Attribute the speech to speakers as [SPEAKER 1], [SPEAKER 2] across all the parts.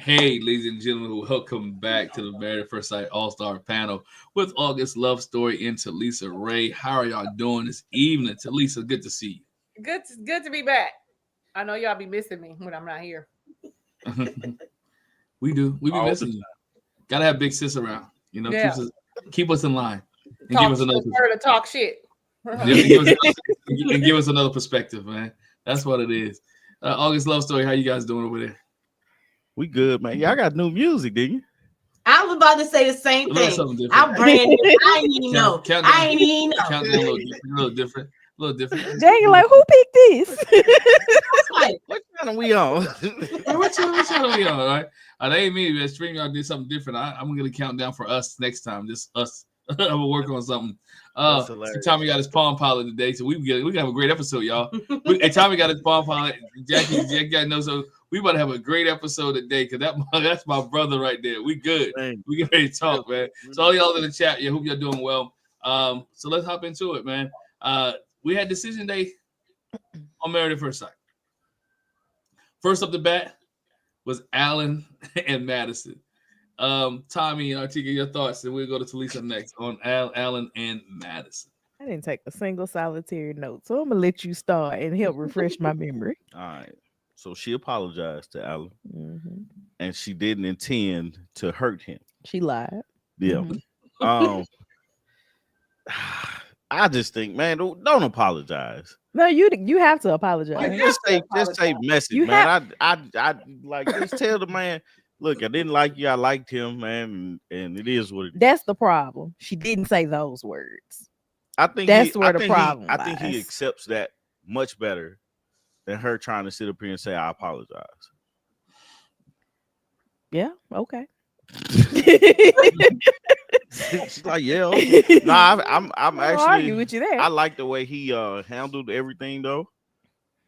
[SPEAKER 1] Hey, ladies and gentlemen, welcome back to the Married at First Sight All-Star panel with August Love Story and Talisa Ray. How are y'all doing this evening? Talisa, good to see
[SPEAKER 2] Good to be back. I know y'all be missing me when I'm not here.
[SPEAKER 1] you. We do. We be missing you. Gotta have big sis around. You know,
[SPEAKER 2] Yeah.
[SPEAKER 1] keep us in line and
[SPEAKER 2] Talk,
[SPEAKER 1] give us another
[SPEAKER 2] to talk shit.
[SPEAKER 1] and give us another perspective, man. That's what it is. August Love Story, how you guys doing over there?
[SPEAKER 3] We good, man. Y'all got new music, didn't you?
[SPEAKER 4] I was about to say the same thing.
[SPEAKER 1] Something different.
[SPEAKER 4] I'm brand new. I ain't even know. I ain't even know.
[SPEAKER 1] Countdown a little different.
[SPEAKER 5] Jay, like, who picked this?
[SPEAKER 3] What channel we on?
[SPEAKER 1] What channel we on? All right. That ain't me. StreamYard did something different. I'm gonna count down for us next time. Just us. I'm gonna work on something. Tommy got his Palm Pilot today, so we can have a great episode, y'all. Tommy got his Palm Pilot. Jackie got no, so we about to have a great episode today because that's my brother right there. We good. We get ready to talk, man. So all y'all in the chat, hope y'all doing well. So let's hop into it, man. We had decision day on Married at First Sight. First up the bat was Alan and Madison. Tommy and Artika, your thoughts, and we'll go to Talisa next on Alan and Madison.
[SPEAKER 5] I didn't take a single solitary note, so I'm gonna let you start and help refresh my memory.
[SPEAKER 3] All right. So she apologized to Alan, and she didn't intend to hurt him.
[SPEAKER 5] She lied.
[SPEAKER 3] Yeah. I just think, man, don't apologize.
[SPEAKER 5] No, you have to apologize.
[SPEAKER 3] Like, just say message, you man. I like just tell the man, look, I didn't like you, I liked him, man, and it is what it is.
[SPEAKER 5] That's the problem. She didn't say those words.
[SPEAKER 3] I think
[SPEAKER 5] that's where the problem
[SPEAKER 3] I think he accepts that much better than her trying to sit up here and say, I apologize.
[SPEAKER 5] Yeah, okay.
[SPEAKER 3] She's like, yeah. No, I'm actually
[SPEAKER 5] argue with you there.
[SPEAKER 3] I like the way he handled everything though.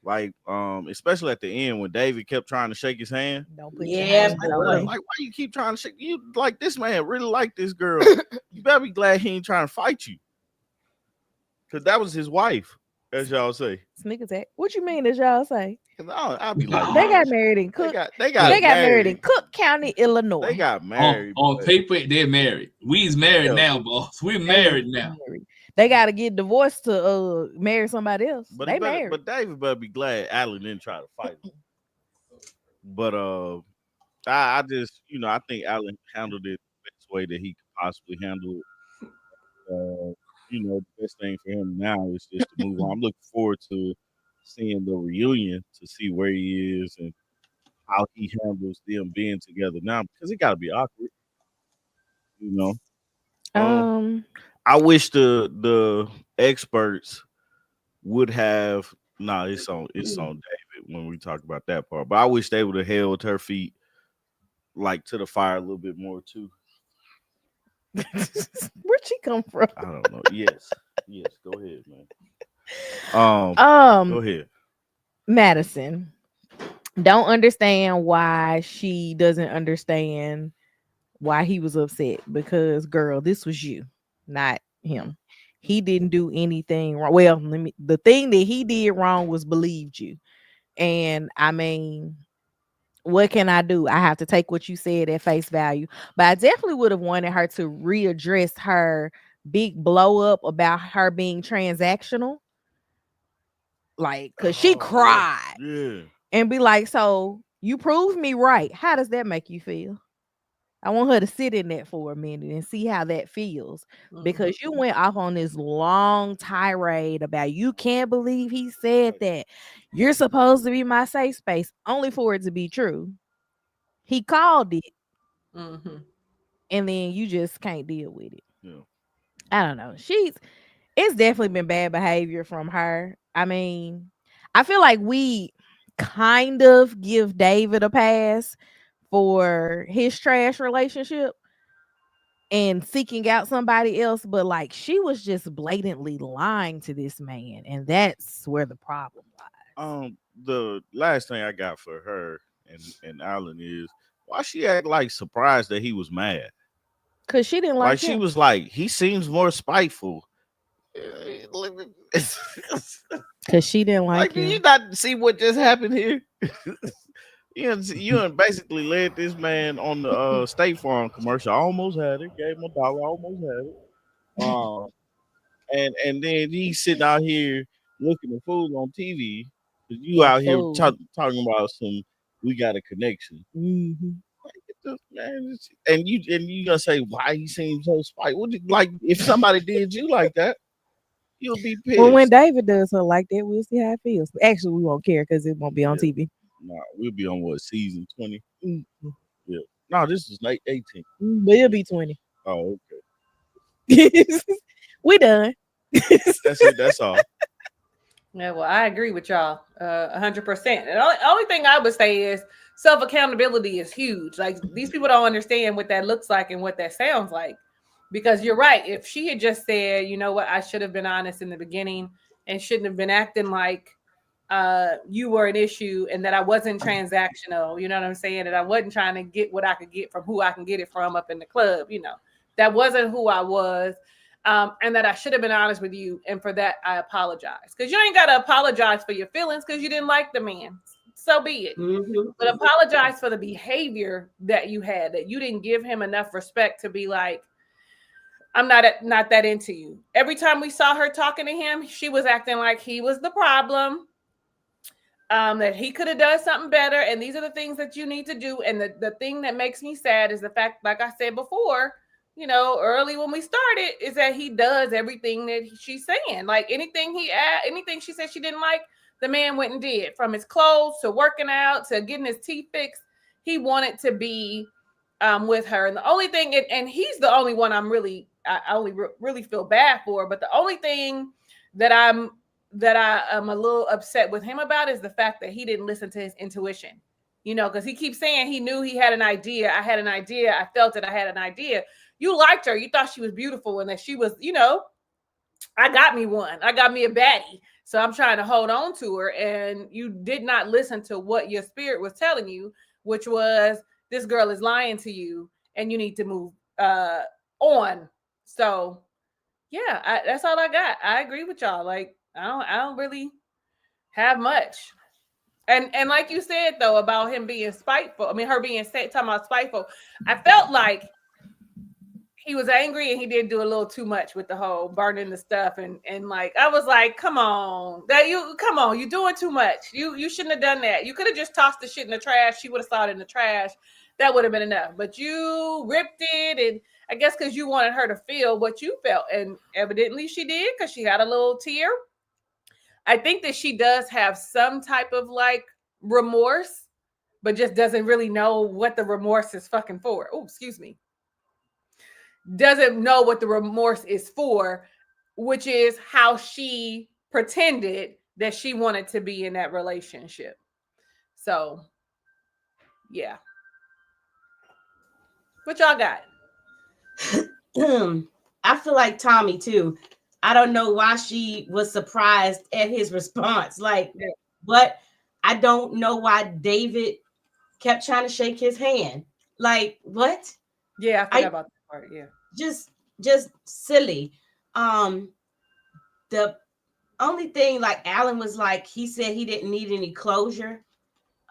[SPEAKER 3] Like, especially at the end when David kept trying to shake his hand.
[SPEAKER 5] Don't put
[SPEAKER 3] like, why you keep trying to shake you? Like, this man really like this girl. You better be glad he ain't trying to fight you. Cause that was his wife, as y'all say.
[SPEAKER 5] Sneak attack. What you mean, as y'all say?
[SPEAKER 3] I'll be like,
[SPEAKER 5] they got married in Cook. They got married in Cook County, Illinois.
[SPEAKER 3] They got married
[SPEAKER 1] on paper. They're married. We's married now, boss. We're married now.
[SPEAKER 5] They got to get divorced to marry somebody else.
[SPEAKER 3] But
[SPEAKER 5] they married.
[SPEAKER 3] But David better be glad Alan didn't try to fight him. But I just, I think Alan handled it the best way that he could possibly handle it. The best thing for him now is just to move on. I'm looking forward to seeing the reunion to see where he is and how he handles them being together now, because it got to be awkward. I wish the experts would have. It's on David when we talk about that part. But I wish they would have held her feet like to the fire a little bit more too.
[SPEAKER 5] Where'd she come from?
[SPEAKER 3] I don't know. Yes. Go ahead, man. Go ahead.
[SPEAKER 5] Madison don't understand why she doesn't understand why he was upset, because girl, this was you, not him. He didn't do anything wrong. Well, the thing that he did wrong was believed you. And I mean, what can I do? I have to take what you said at face value. But I definitely would have wanted her to readdress her big blow up about her being transactional. Like, because she cried.
[SPEAKER 3] Yeah.
[SPEAKER 5] And be like, so you proved me right. How does that make you feel? I want her to sit in that for a minute and see how that feels. Because you went off on this long tirade about you can't believe he said that. You're supposed to be my safe space, only for it to be true. He called it. And then you just can't deal with it.
[SPEAKER 3] Yeah.
[SPEAKER 5] I don't know. It's definitely been bad behavior from her. I mean, I feel like we kind of give David a pass for his trash relationship and seeking out somebody else, but like she was just blatantly lying to this man, and that's where the problem lies.
[SPEAKER 3] The last thing I got for her and Alan is, why she act like surprised that he was mad?
[SPEAKER 5] Because she didn't like him.
[SPEAKER 3] She was like, he seems more spiteful.
[SPEAKER 5] Because she didn't like him.
[SPEAKER 3] Do you not see what just happened here? You basically led this man on the State Farm commercial. I almost had it. Gave him $1. Almost had it. And then he sitting out here looking at food on TV. You out here talking about we got a connection.
[SPEAKER 5] Mm-hmm.
[SPEAKER 3] Man, and you gonna say why he seems so spiteful? Like if somebody did you like that, you'll be pissed.
[SPEAKER 5] Well, when David does her like that, we'll see how it feels. Actually, we won't care because it won't be on TV.
[SPEAKER 3] No, we'll be on season 20.
[SPEAKER 5] Mm-hmm.
[SPEAKER 3] Yeah. No, this is 18.
[SPEAKER 5] But it'll be 20.
[SPEAKER 3] Oh, okay.
[SPEAKER 5] We done.
[SPEAKER 3] That's it. That's all.
[SPEAKER 2] Yeah, well, I agree with y'all 100%. And the only thing I would say is self-accountability is huge. Like these people don't understand what that looks like and what that sounds like. Because you're right. If she had just said, you know what, I should have been honest in the beginning and shouldn't have been acting like you were an issue and that I wasn't transactional, you know what I'm saying? That I wasn't trying to get what I could get from who I can get it from up in the club, you know. That wasn't who I was. And that I should have been honest with you. And for that, I apologize. Because you ain't got to apologize for your feelings because you didn't like the man. So be it. Mm-hmm. But apologize for the behavior that you had, that you didn't give him enough respect to be like, I'm not that into you. Every time we saw her talking to him, she was acting like he was the problem. That he could have done something better. And these are the things that you need to do. And the thing that makes me sad is the fact, like I said before, you know, early when we started, is that he does everything that she's saying. Like anything she said she didn't like, the man went and did. From his clothes to working out to getting his teeth fixed, he wanted to be with her. And the only thing, and he's the only one I really feel bad for. But the only thing that I am a little upset with him about is the fact that he didn't listen to his intuition. You know, because he keeps saying he knew he had an idea. I had an idea. I felt it. I had an idea. You liked her. You thought she was beautiful and that she was, you know, I got me one. I got me a baddie. So I'm trying to hold on to her. And you did not listen to what your spirit was telling you, which was this girl is lying to you and you need to move on. So, yeah, that's all I got. I agree with y'all. Like, I don't really have much. And like you said, though, about him being spiteful. I mean, her being talking about spiteful. I felt like he was angry and he did do a little too much with the whole burning the stuff. And like, I was like, come on, you're doing too much. You shouldn't have done that. You could have just tossed the shit in the trash. She would have thrown it in the trash. That would have been enough. But you ripped it. And I guess because you wanted her to feel what you felt. And evidently she did because she had a little tear. I think that she does have some type of like remorse, but just doesn't really know what the remorse is fucking for. Oh, excuse me. Doesn't know what the remorse is for, which is how she pretended that she wanted to be in that relationship. So, yeah. What y'all got?
[SPEAKER 4] I feel like Tommy too. I don't know why she was surprised at his response. Like, but I don't know why David kept trying to shake his hand. Like, what?
[SPEAKER 2] Yeah, I forgot about that part. Yeah.
[SPEAKER 4] Just silly. The only thing, like Alan was like, he said he didn't need any closure.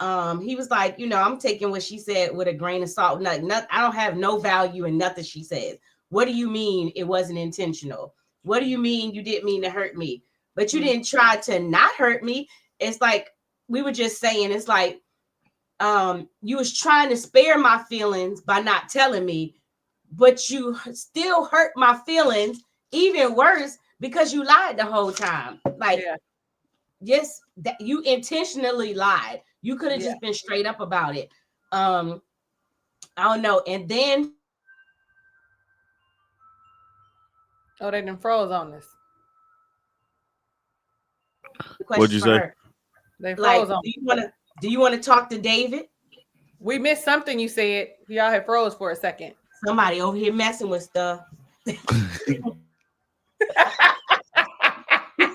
[SPEAKER 4] He was like, you know, I'm taking what she said with a grain of salt. I don't have no value in nothing she says. What do you mean it wasn't intentional? What do you mean you didn't mean to hurt me? But you didn't try to not hurt me. It's like we were just saying, it's like you was trying to spare my feelings by not telling me, but you still hurt my feelings even worse because you lied the whole time. Like, yes, that you intentionally lied. You could have just been straight up about it. I don't know. And then
[SPEAKER 2] they done froze on this.
[SPEAKER 3] What'd you say?
[SPEAKER 2] They froze on.
[SPEAKER 4] Do you want to talk to David?
[SPEAKER 2] We missed something you said. Y'all had froze for a second.
[SPEAKER 4] Somebody over here messing with stuff.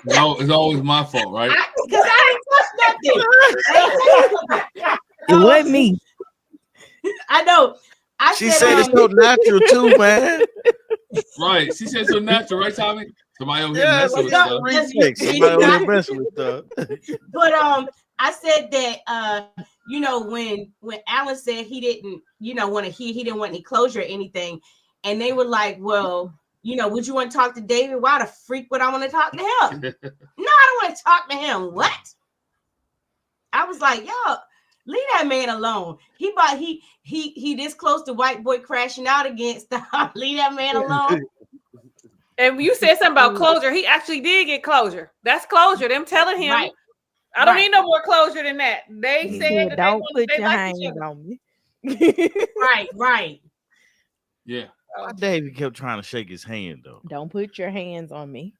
[SPEAKER 1] No, it's always my fault, right?
[SPEAKER 4] Because I ain't touched nothing.
[SPEAKER 5] It wasn't me.
[SPEAKER 4] I know.
[SPEAKER 3] She said it's so natural too, man.
[SPEAKER 1] Right. She said so natural, right, Tommy? Somebody over here messing with stuff.
[SPEAKER 3] Somebody over here messing with stuff.
[SPEAKER 4] But I said that you know, when Alan said he didn't, you know, want to hear, he didn't want any closure or anything, and they were like, well, you know, would you want to talk to David? Why the freak would I want to talk to him? No, I don't want to talk to him. What? I was like, yo, leave that man alone. He this close to white boy crashing out against the leave that man alone.
[SPEAKER 2] And you said something about closure. He actually did get closure. That's closure. Them telling him,
[SPEAKER 4] Right.
[SPEAKER 2] I don't need no more closure than that. They said that
[SPEAKER 5] don't
[SPEAKER 2] they
[SPEAKER 5] put your
[SPEAKER 2] like
[SPEAKER 5] hands
[SPEAKER 2] each other.
[SPEAKER 5] on me.
[SPEAKER 4] Right.
[SPEAKER 1] Yeah.
[SPEAKER 3] Why David kept trying to shake his hand though?
[SPEAKER 5] Don't put your hands on me.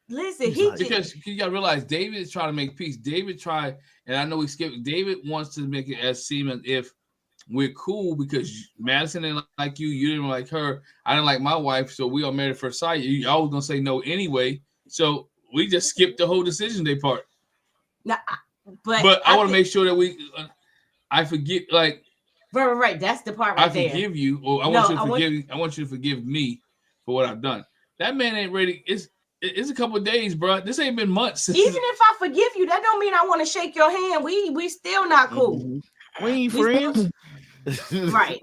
[SPEAKER 4] Listen,
[SPEAKER 1] Because you gotta realize David is trying to make peace. David tried, and I know he skipped. David wants to make it as seem as if we're cool because Madison didn't like you, you didn't like her, I didn't like my wife, so we all married at first sight. Y'all was gonna say no anyway, so we just skipped the whole decision day part.
[SPEAKER 4] No,
[SPEAKER 1] but I want to make sure that we, I forgive, like,
[SPEAKER 4] right. That's the part right there.
[SPEAKER 1] I forgive you, or I want you to forgive. I want you to forgive me for what I've done. That man ain't ready. It's a couple of days, bro. This ain't been months.
[SPEAKER 4] Even if I forgive you, that don't mean I want to shake your hand. We still not cool.
[SPEAKER 3] We ain't friends.
[SPEAKER 4] Right.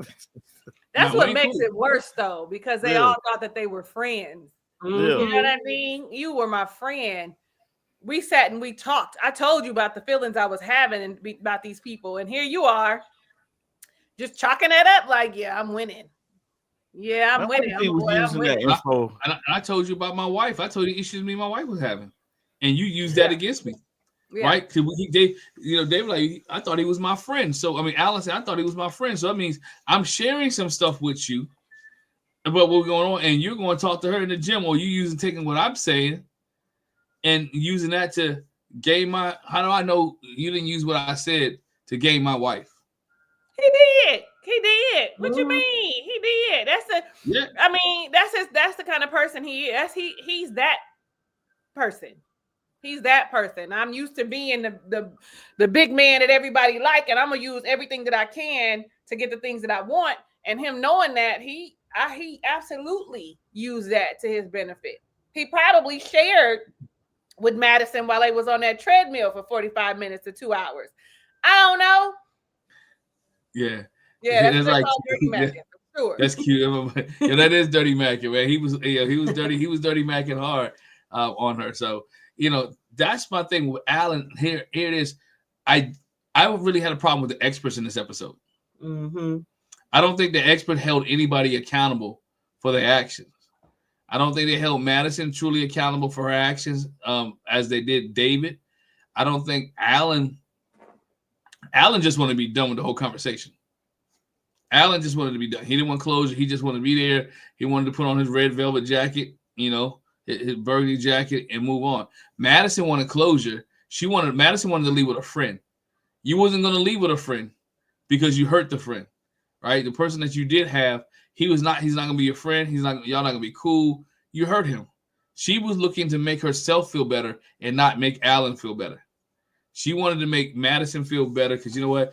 [SPEAKER 2] That's what makes it worse, though, because they all thought that they were friends.
[SPEAKER 3] Mm-hmm.
[SPEAKER 2] You know what I mean? You were my friend. We sat and we talked. I told you about the feelings I was having and about these people, and here you are, just chalking that up like, yeah, I'm winning. Yeah, I'm winning.
[SPEAKER 1] And I told you about my wife. I told you issues me and my wife was having, and you used that against me. Yeah. Right? Because David, like, I thought he was my friend. So I mean, Alan said I thought he was my friend. So that means I'm sharing some stuff with you about what's going on, and you're going to talk to her in the gym, or you taking what I'm saying and using that to gain my. How do I know you didn't use what I said to gain my wife?
[SPEAKER 2] He did. What you mean? He did. I mean, that's the kind of person he is. He's that person. He's that person. I'm used to being the big man that everybody like, and I'm gonna use everything that I can to get the things that I want. And him knowing that, he absolutely used that to his benefit. He probably shared with Madison while they was on that treadmill for 45 minutes to 2 hours. I don't know.
[SPEAKER 1] Yeah.
[SPEAKER 2] Yeah, that's like dirty macking, for sure.
[SPEAKER 1] That's cute. Yeah, that is dirty macking, man. He was dirty. He was dirty macking hard on her. So. That's my thing with Alan. Here it is. I really had a problem with the experts in this episode.
[SPEAKER 4] Mm-hmm.
[SPEAKER 1] I don't think the expert held anybody accountable for their actions. I don't think they held Madison truly accountable for her actions as they did David. I don't think Alan just wanted to be done with the whole conversation. Alan just wanted to be done. He didn't want closure. He just wanted to be there. He wanted to put on his red velvet jacket, his burgundy jacket, and move on. Madison wanted closure. Madison wanted to leave with a friend. You wasn't going to leave with a friend because you hurt the friend, right? The person that you did have, he's not going to be your friend. Y'all not going to be cool. You hurt him. She was looking to make herself feel better and not make Alan feel better. She wanted to make Madison feel better because, you know what?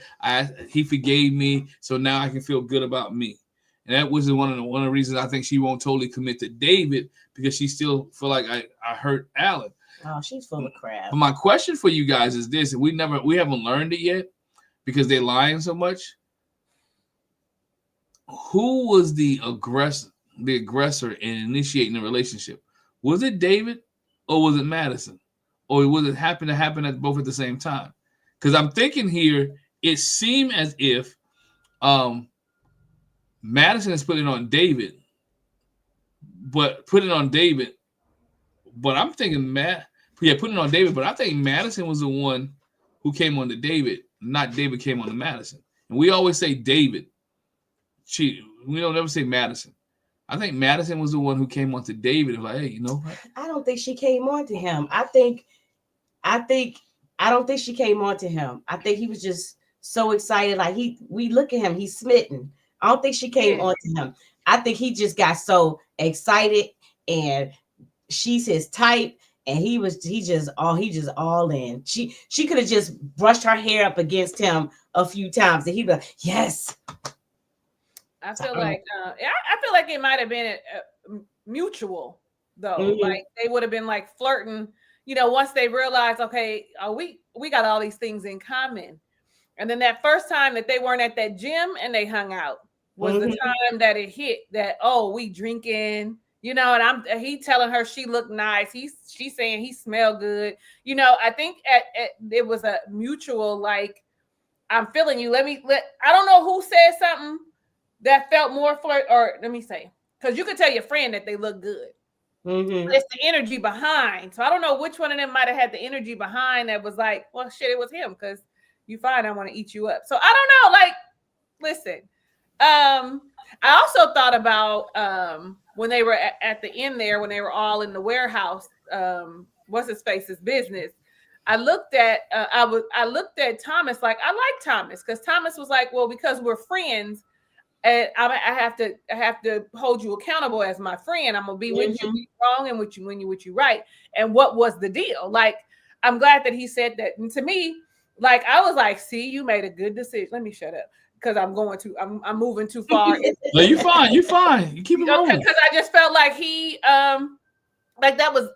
[SPEAKER 1] He forgave me, so now I can feel good about me. And that was one of the reasons I think she won't totally commit to David, because she still feel like I hurt Alan.
[SPEAKER 4] Oh, she's full of crap.
[SPEAKER 1] But my question for you guys is this, and we haven't learned it yet because they're lying so much. Who was the aggressor in initiating the relationship? Was it David or was it Madison? Or was it happen to happen at both at the same time? Because I'm thinking here, it seemed as if Madison is putting on David, but I'm thinking putting on David, but I think Madison was the one who came on to David, not David came on to Madison. And we always say David. We don't ever say Madison. I think Madison was the one who came on to David and like, hey,
[SPEAKER 4] I don't think she came on to him. I don't think she came on to him. I think he was just so excited. Like we look at him, he's smitten. I don't think she came on to him. I think he just got so excited and she's his type, and he just all in. She could have just brushed her hair up against him a few times and he'd be like, yes.
[SPEAKER 2] I feel like it might have been mutual though. Mm-hmm. Like they would have been like flirting, once they realized, okay, we got all these things in common. And then that first time that they weren't at that gym and they hung out was the time that it hit that, oh, we drinking, and he telling her she looked nice. She's saying he smelled good. I think it was a mutual, like, I'm feeling you. I don't know who said something that felt more flirt, or let me say, because you could tell your friend that they look good. It's the energy behind. So I don't know which one of them might have had the energy behind that was like, well, shit, it was him, because you fine, I want to eat you up. So I don't know. Like, listen, I also thought about when they were at the end there, when they were all in the warehouse, what's his face's business. I looked at Thomas, like, I like Thomas, because Thomas was like, well, because we're friends, and I have to hold you accountable as my friend. I'm gonna be with you when you're wrong and when you're right. And what was the deal? Like, I'm glad that he said that. And to me, like, I was like, see, you made a good decision. Let me shut up, because I'm moving too far.
[SPEAKER 1] No, you fine. You fine. You keep it rolling.
[SPEAKER 2] Because I just felt like he like that was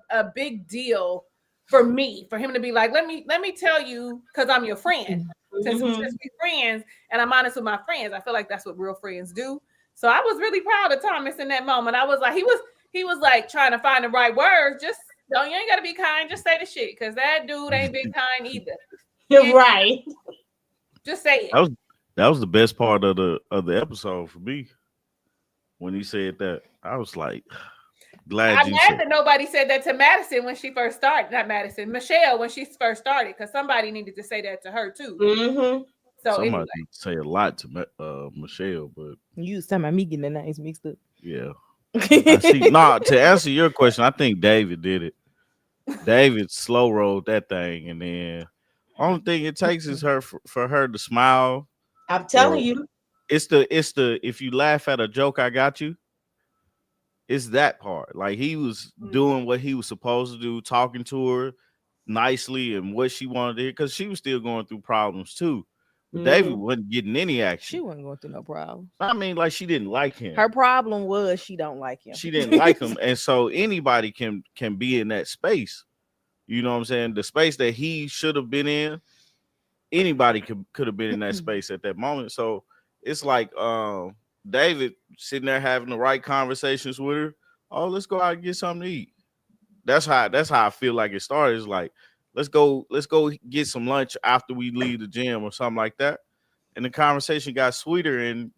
[SPEAKER 2] a big deal for me, for him to be like, let me tell you, because I'm your friend. Since we're friends and I'm honest with my friends, I feel like that's what real friends do. So I was really proud of Thomas in that moment. I was like, he was like trying to find the right words. Just you ain't gotta be kind. Just say the shit, because that dude ain't been kind either.
[SPEAKER 4] You're right.
[SPEAKER 2] Just say it.
[SPEAKER 3] That was the best part of the episode for me. When he said that, I was like, I'm
[SPEAKER 2] glad that nobody said that to Madison when she first started. Not Madison, Michelle, when she first started, because somebody needed to say that to her too. So
[SPEAKER 3] somebody
[SPEAKER 2] anyway.
[SPEAKER 3] say a lot to Michelle, but
[SPEAKER 5] you was talking about me getting the names mixed up.
[SPEAKER 3] Yeah. To answer your question, I think David did it. David slow rolled that thing, and then only thing it takes is for her to smile.
[SPEAKER 4] I'm telling you,
[SPEAKER 3] it's the if you laugh at a joke, I got you. It's that part. Like, he was doing what he was supposed to do, talking to her nicely and what she wanted to hear, because she was still going through problems too. But David wasn't getting any action.
[SPEAKER 5] She wasn't going through no problem.
[SPEAKER 3] I mean, like, she didn't like him.
[SPEAKER 5] Her problem was she don't like him.
[SPEAKER 3] She didn't like him. And so anybody can be in that space. You know what I'm saying? The space that he should have been in, anybody could have been in that space at that moment. So it's like David sitting there having the right conversations with her. Oh, let's go out and get something to eat. That's how I feel like it started. It's like, let's go get some lunch after we leave the gym or something like that. And the conversation got sweeter, and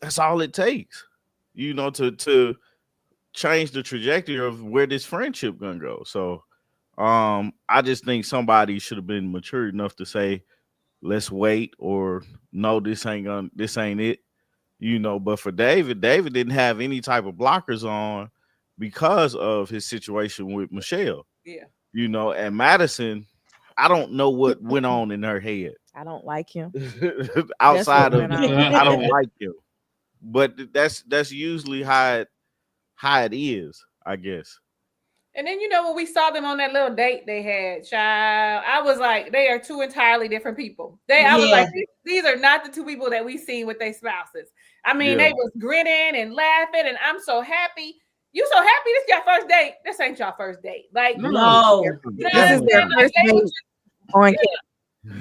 [SPEAKER 3] that's all it takes, to change the trajectory of where this friendship gonna go. So I just think somebody should have been mature enough to say, let's wait, or no, this ain't it. But for David didn't have any type of blockers on because of his situation with Michelle.
[SPEAKER 2] Yeah.
[SPEAKER 3] And Madison, I don't know what went on in her head.
[SPEAKER 5] I don't like him.
[SPEAKER 3] Outside of I don't like him. But that's usually how it is, I guess.
[SPEAKER 2] And then when we saw them on that little date they had, child, I was like, they are two entirely different people. I was like, these are not the two people that we seen with their spouses. I mean, they was grinning and laughing, and I'm so happy. You so happy this your first date? This ain't your first date. Like,
[SPEAKER 4] no.
[SPEAKER 5] This is their first date on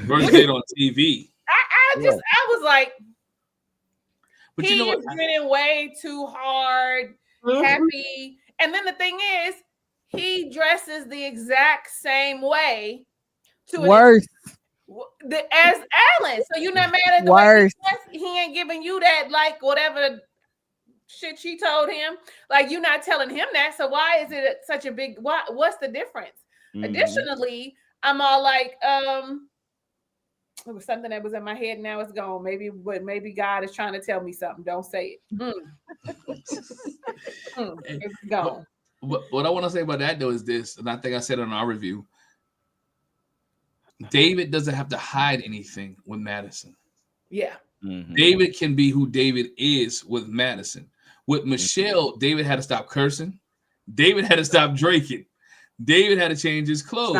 [SPEAKER 1] first date on TV.
[SPEAKER 2] I was like,
[SPEAKER 1] but
[SPEAKER 2] he is grinning way too hard, happy. And then the thing is, he dresses the exact same way
[SPEAKER 5] worse
[SPEAKER 2] as Alan. So you're not mad at the
[SPEAKER 5] worse.
[SPEAKER 2] Way he ain't giving you that, like, whatever shit she told him. Like, you're not telling him that. So why is it such a big? What's the difference? Additionally, I'm all like, it was something that was in my head. Now it's gone. Maybe God is trying to tell me something. Don't say it. It's gone.
[SPEAKER 1] What I want to say about that, though, is this, and I think I said it in our review. David doesn't have to hide anything with Madison.
[SPEAKER 2] Yeah.
[SPEAKER 1] David can be who David is with Madison. With Michelle, David had to stop cursing. David had to stop drinking. David had to change his clothes.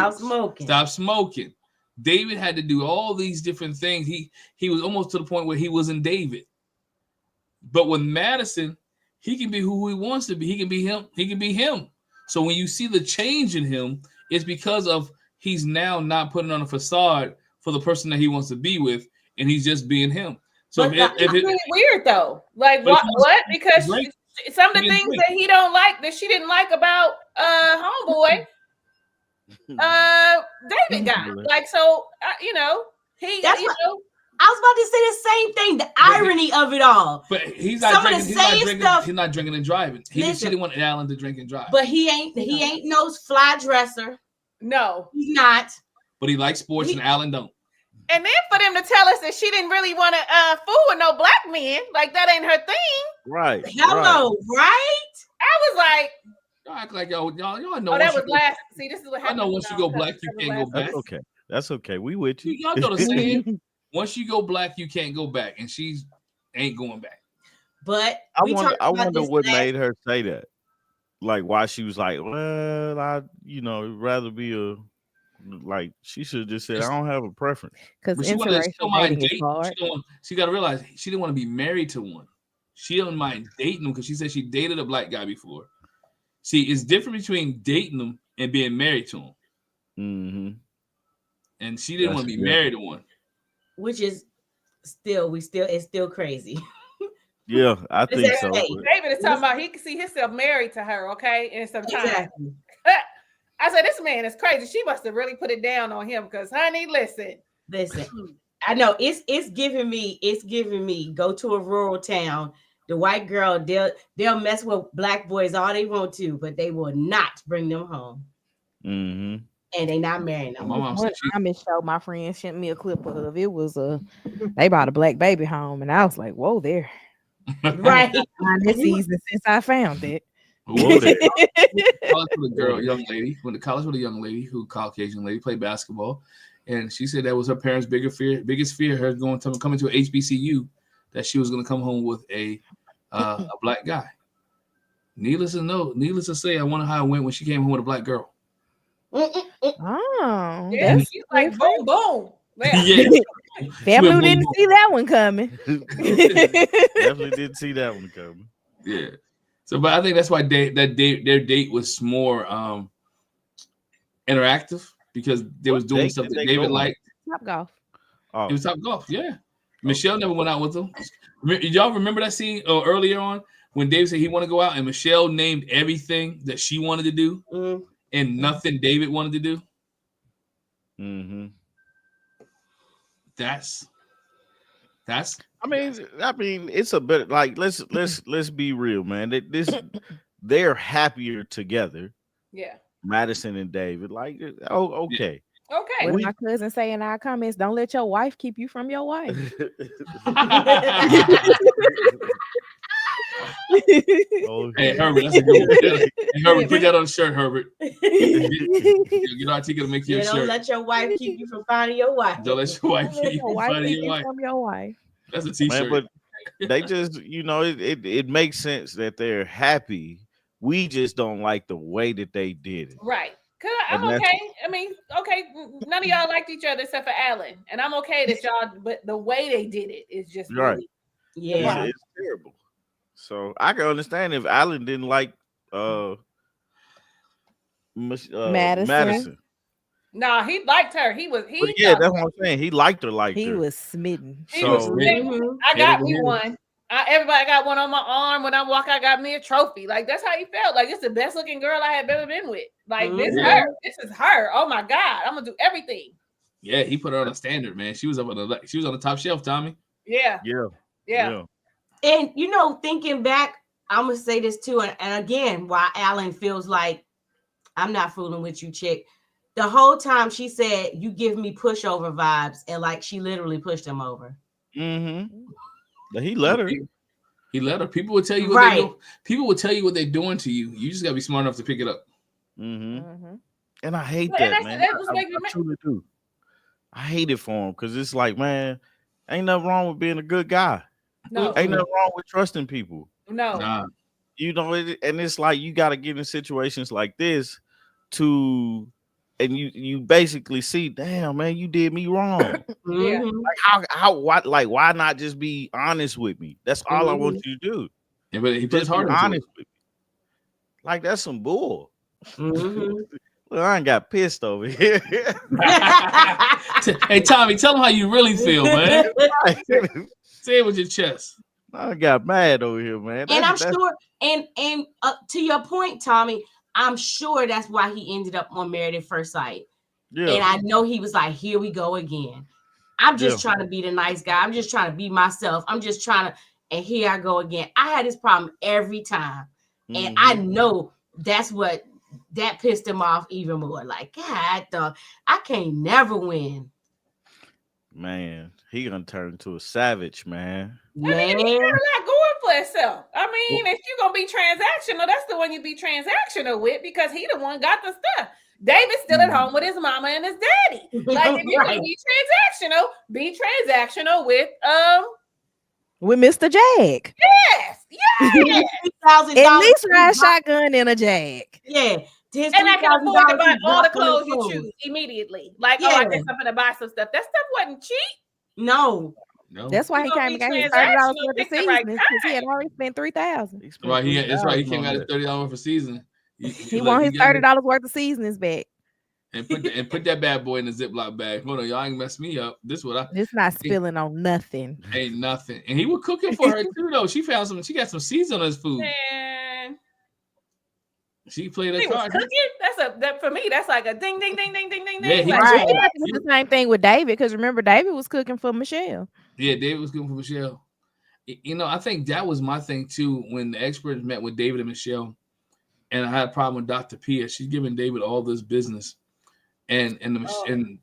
[SPEAKER 1] Stop smoking. David had to do all these different things. He was almost to the point where he wasn't David. But with Madison, he can be who he wants to be. He can be him. He can be him. So when you see the change in him, it's because of he's now not putting on a facade for the person that he wants to be with, and he's just being him. So
[SPEAKER 2] it's really weird though. Like what? Because some of the things that he don't like that she didn't like about homeboy, David got like so. You know, he.
[SPEAKER 4] That's you know. I was about to say the same thing. The irony of it all.
[SPEAKER 1] But he's not drinking. He's not drinking and driving. She didn't want Alan to drink and drive.
[SPEAKER 4] But he ain't no fly dresser.
[SPEAKER 2] No,
[SPEAKER 4] he's not.
[SPEAKER 1] But he likes sports, and Alan don't.
[SPEAKER 2] And then for them to tell us that she didn't really want to fool with no black men, like that ain't her thing.
[SPEAKER 3] Right.
[SPEAKER 4] Hello, right?
[SPEAKER 2] I was like,
[SPEAKER 1] y'all act like y'all know.
[SPEAKER 2] Oh, that was last. See, this is what happened.
[SPEAKER 1] I know once you go black, you can't go back.
[SPEAKER 3] That's okay. That's okay. We with you.
[SPEAKER 1] Y'all know the saying. Once you go black, you can't go back, and she ain't going back.
[SPEAKER 4] But
[SPEAKER 3] I wonder what made her say that. Like why she was like, well, I rather be a. Like she should have just said, I don't have a preference.
[SPEAKER 5] Because interracial dating is hard.
[SPEAKER 1] She got to realize she didn't want to be married to one. She don't mind dating him because she said she dated a black guy before. See, it's different between dating him and being married to him.
[SPEAKER 3] Mm-hmm.
[SPEAKER 1] And she didn't want to be married to one.
[SPEAKER 4] Which is it's still crazy.
[SPEAKER 3] Yeah, I think so.
[SPEAKER 2] David is talking about he can see himself married to her, okay? In some time.
[SPEAKER 4] Exactly.
[SPEAKER 2] I said, this man is crazy. She must have really put it down on him because, honey, listen.
[SPEAKER 4] I know it's giving me go to a rural town. The white girl, they'll mess with black boys all they want to, but they will not bring them home.
[SPEAKER 3] Mm-hmm.
[SPEAKER 4] And they not marrying them.
[SPEAKER 5] My friend sent me a clip of it was they brought a black baby home, and I was like, whoa there.
[SPEAKER 4] Right.
[SPEAKER 5] This season since I found it.
[SPEAKER 1] Whoa there. College with a young lady. Went to college with a young lady Caucasian lady, played basketball. And she said that was her parents' biggest fear, her coming to a HBCU, that she was going to come home with a black guy. Needless to say, I wonder how it went when she came home with a black girl.
[SPEAKER 5] Oh,
[SPEAKER 2] yeah, she's like boom, boom.
[SPEAKER 1] Yeah.
[SPEAKER 5] Family didn't see that one coming.
[SPEAKER 3] Definitely didn't see that one coming.
[SPEAKER 1] Yeah. So, but I think that's why their date was more interactive because they was doing stuff that David liked.
[SPEAKER 5] Top golf.
[SPEAKER 3] Oh.
[SPEAKER 1] It was Top Golf. Yeah. Michelle never went out with them. Y'all remember that scene earlier on when David said he wanted to go out and Michelle named everything that she wanted to do and nothing David wanted to do?
[SPEAKER 3] Mm-hmm.
[SPEAKER 1] That's.
[SPEAKER 3] I mean, it's a bit like let's be real, man. They're happier together.
[SPEAKER 2] Yeah.
[SPEAKER 3] Madison and David, like, oh, okay.
[SPEAKER 2] Yeah. Okay.
[SPEAKER 5] What my cousin say in our comments, don't let your wife keep you from your wife.
[SPEAKER 1] Hey, Herbert, that's a good one. Hey, Herbert, put that on the shirt, Herbert. Get our ticket to make you a shirt.
[SPEAKER 4] Don't let your wife keep you from finding your wife.
[SPEAKER 1] Don't let your wife keep you from finding your
[SPEAKER 5] wife.
[SPEAKER 1] That's a t-shirt.
[SPEAKER 3] Man, but they just, it makes sense that they're happy. We just don't like the way that they did it.
[SPEAKER 2] Right. I'm okay. I mean, okay, none of y'all liked each other except for Alan. And I'm okay that y'all, but the way they did it is just
[SPEAKER 3] right.
[SPEAKER 2] Really,
[SPEAKER 4] yeah.
[SPEAKER 3] It's terrible. So I can understand if Alan didn't like Madison.
[SPEAKER 2] No, he liked her.
[SPEAKER 3] Yeah, that's what I'm saying. He liked her like
[SPEAKER 5] he was smitten.
[SPEAKER 2] He was smitten. I got me one. Everybody got one on my arm. When I walk, I got me a trophy. Like that's how he felt. Like it's the best looking girl I have ever been with. Like this is her. Oh my God, I'm gonna do everything.
[SPEAKER 1] Yeah, he put her on a standard, man. She was on the top shelf, Tommy.
[SPEAKER 2] Yeah.
[SPEAKER 4] And thinking back, I'm gonna say this too, and again, why Alan feels like I'm not fooling with you, chick. The whole time she said, "You give me pushover vibes," and like she literally pushed him over.
[SPEAKER 3] Mm-hmm. But he let her.
[SPEAKER 1] He let her. People would tell you what people will tell you what they're doing to you. You just gotta be smart enough to pick it up.
[SPEAKER 3] Mm-hmm. And I hate that, man. I truly do. I hate it for him because it's like, man, ain't nothing wrong with being a good guy.
[SPEAKER 2] No,
[SPEAKER 3] ain't nothing wrong with trusting people.
[SPEAKER 2] No,
[SPEAKER 1] nah.
[SPEAKER 3] And it's like you got to get in situations like this and you basically see, damn, man, you did me wrong.
[SPEAKER 2] Yeah.
[SPEAKER 3] Like why not just be honest with me? That's all I want you to do.
[SPEAKER 1] Yeah, but he plays hard.
[SPEAKER 3] Honest with me. Like that's some bull. Well, I ain't got pissed over here.
[SPEAKER 1] Hey, Tommy, tell them how you really feel, man. Say it with your chest.
[SPEAKER 3] I got mad over here, man.
[SPEAKER 4] And I'm sure, and to your point, Tommy, I'm sure that's why he ended up on Married at First Sight. Yeah. And I know he was like, here we go again. I'm just trying to be the nice guy. I'm just trying to be myself. I'm just trying to, and here I go again. I had this problem every time. And I know that's what that pissed him off even more. Like, God, dog, I can't never win.
[SPEAKER 3] Man, he gonna turn into a savage, man.
[SPEAKER 2] I mean, he's not going for himself. I mean, if you're gonna be transactional, that's the one you be transactional with because he the one got the stuff. David's still at home with his mama and his daddy. Like, if you're gonna be transactional with
[SPEAKER 5] Mr. Jag.
[SPEAKER 2] Yes.
[SPEAKER 5] At least ride shotgun in a Jag.
[SPEAKER 4] Yeah.
[SPEAKER 2] And I can afford to buy all the clothes you choose immediately. Like, I guess I'm gonna buy some stuff. That stuff wasn't cheap.
[SPEAKER 4] No.
[SPEAKER 5] That's why he came and got his $30 worth of seasoning because he had already spent $3,000.
[SPEAKER 1] Right, that's right. He came out at $30 for seasoning.
[SPEAKER 5] He want his $30 worth of seasonings back.
[SPEAKER 1] And put that bad boy in the Ziploc bag. Hold on, y'all ain't mess me up. This
[SPEAKER 5] not spilling on nothing.
[SPEAKER 1] Ain't nothing. And he was cooking for her too, though. She found some. She got some seasoning on his food.
[SPEAKER 2] Man.
[SPEAKER 1] She played a card.
[SPEAKER 2] That for me, that's like a ding, ding, ding, ding, ding, ding,
[SPEAKER 5] ding. He the same thing with David, because remember, David was cooking for Michelle.
[SPEAKER 1] Yeah, David was cooking for Michelle. You know, I think that was my thing too. When the experts met with David and Michelle, and I had a problem with Dr. Pia. She's giving David all this business, and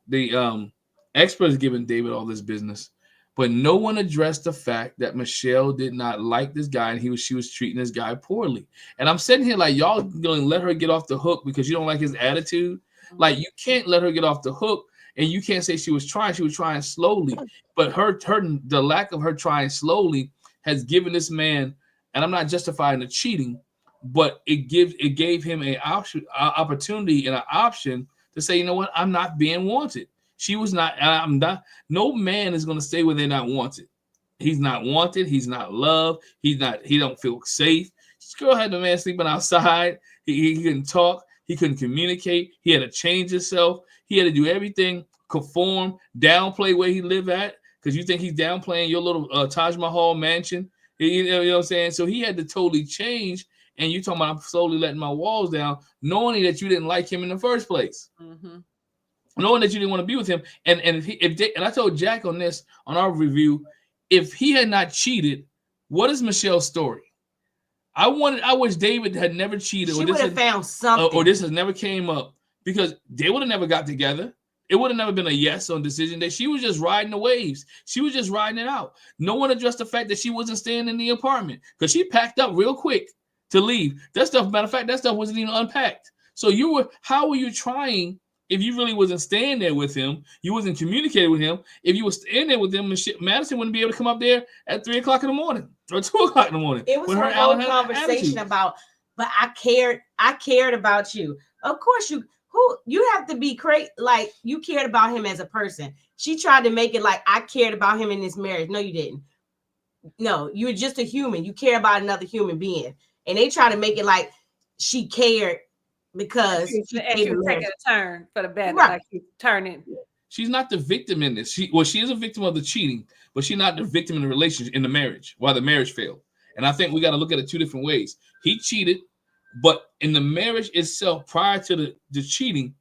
[SPEAKER 1] the experts giving David all this business, but no one addressed the fact that Michelle did not like this guy, and she was treating this guy poorly. And I'm sitting here like, y'all gonna let her get off the hook because you don't like his attitude? Like, you can't let her get off the hook, and you can't say she was trying slowly. But the lack of her trying slowly has given this man, and I'm not justifying the cheating, but it gave him an opportunity and an option to say, you know what, I'm not being wanted. She was not. I'm not. No man is going to stay where they're not wanted. He's not wanted. He's not loved. He don't feel safe. This girl had the man sleeping outside. He couldn't talk. He couldn't communicate. He had to change himself. He had to do everything, conform, downplay where he live at, because you think he's downplaying your little Taj Mahal mansion. You know what I'm saying? So he had to totally change. And you talking about, I'm slowly letting my walls down, knowing that you didn't like him in the first place. Mm-hmm. Knowing that you didn't want to be with him. And I told Jack on our review, if he had not cheated, what is Michelle's story? I wish David had never cheated.
[SPEAKER 4] She would have found something.
[SPEAKER 1] Or this has never came up, because they would have never got together. It would have never been a yes on decision day. She was just riding the waves. She was just riding it out. No one addressed the fact that she wasn't staying in the apartment, because she packed up real quick to leave. That stuff, matter of fact, that stuff wasn't even unpacked. So how were you trying if you really wasn't staying there with him? You wasn't communicating with him. If you were staying there with him, Madison wouldn't be able to come up there at 3 o'clock in the morning or 2 o'clock in the morning.
[SPEAKER 4] It was her whole conversation about, but I cared about you. Of course you have to be crazy. Like, you cared about him as a person. She tried to make it like I cared about him in this marriage. No, you didn't. No, you were just a human. You care about another human being. And they try to make it like she cared because she
[SPEAKER 2] was taking a turn for the better, right. Like she's turning.
[SPEAKER 1] She's not the victim in this. She is a victim of the cheating, but she's not the victim in the relationship, in the marriage, while the marriage failed. And I think we got to look at it two different ways. He cheated, but in the marriage itself, prior to the cheating,